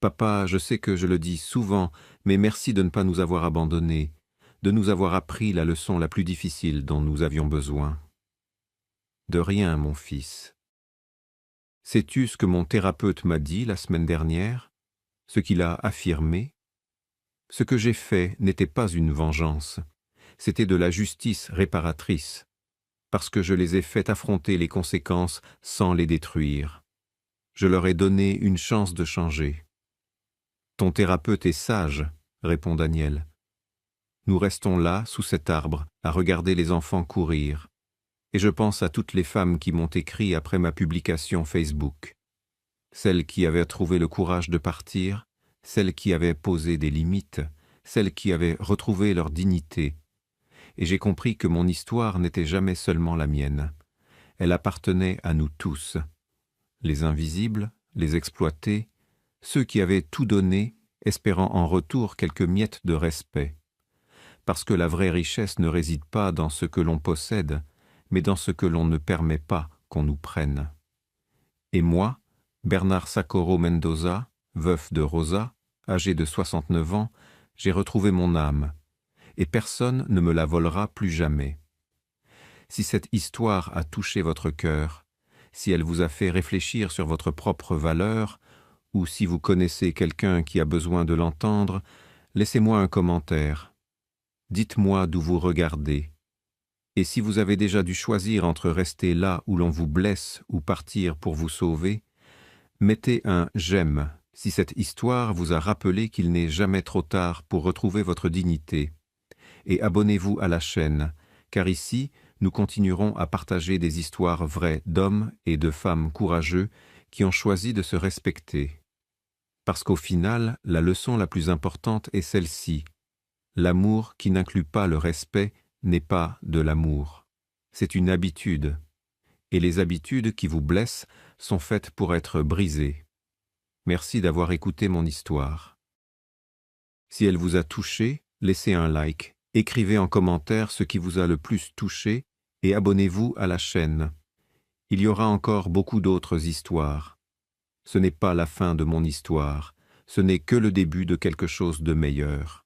Papa, je sais que je le dis souvent, mais merci de ne pas nous avoir abandonnés, de nous avoir appris la leçon la plus difficile dont nous avions besoin. De rien, mon fils. Sais-tu ce que mon thérapeute m'a dit la semaine dernière? Ce qu'il a affirmé? Ce que j'ai fait n'était pas une vengeance, c'était de la justice réparatrice, parce que je les ai fait affronter les conséquences sans les détruire. Je leur ai donné une chance de changer. Ton thérapeute est sage, répond Daniel. Nous restons là, sous cet arbre, à regarder les enfants courir. Et je pense à toutes les femmes qui m'ont écrit après ma publication Facebook. Celles qui avaient trouvé le courage de partir, celles qui avaient posé des limites, celles qui avaient retrouvé leur dignité. Et j'ai compris que mon histoire n'était jamais seulement la mienne. Elle appartenait à nous tous. Les invisibles, les exploités, ceux qui avaient tout donné, espérant en retour quelques miettes de respect. Parce que la vraie richesse ne réside pas dans ce que l'on possède, mais dans ce que l'on ne permet pas qu'on nous prenne. Et moi, Bernard Socorro Mendoza, veuf de Rosa, âgé de 69 ans, j'ai retrouvé mon âme, et personne ne me la volera plus jamais. Si cette histoire a touché votre cœur, si elle vous a fait réfléchir sur votre propre valeur, ou si vous connaissez quelqu'un qui a besoin de l'entendre, laissez-moi un commentaire. Dites-moi d'où vous regardez. Et si vous avez déjà dû choisir entre rester là où l'on vous blesse ou partir pour vous sauver, mettez un « j'aime » si cette histoire vous a rappelé qu'il n'est jamais trop tard pour retrouver votre dignité. Et abonnez-vous à la chaîne, car ici, nous continuerons à partager des histoires vraies d'hommes et de femmes courageux qui ont choisi de se respecter. Parce qu'au final, la leçon la plus importante est celle-ci. L'amour qui n'inclut pas le respect n'est pas de l'amour. C'est une habitude. Et les habitudes qui vous blessent sont faites pour être brisées. Merci d'avoir écouté mon histoire. Si elle vous a touché, laissez un like, écrivez en commentaire ce qui vous a le plus touché et abonnez-vous à la chaîne. Il y aura encore beaucoup d'autres histoires. Ce n'est pas la fin de mon histoire, ce n'est que le début de quelque chose de meilleur.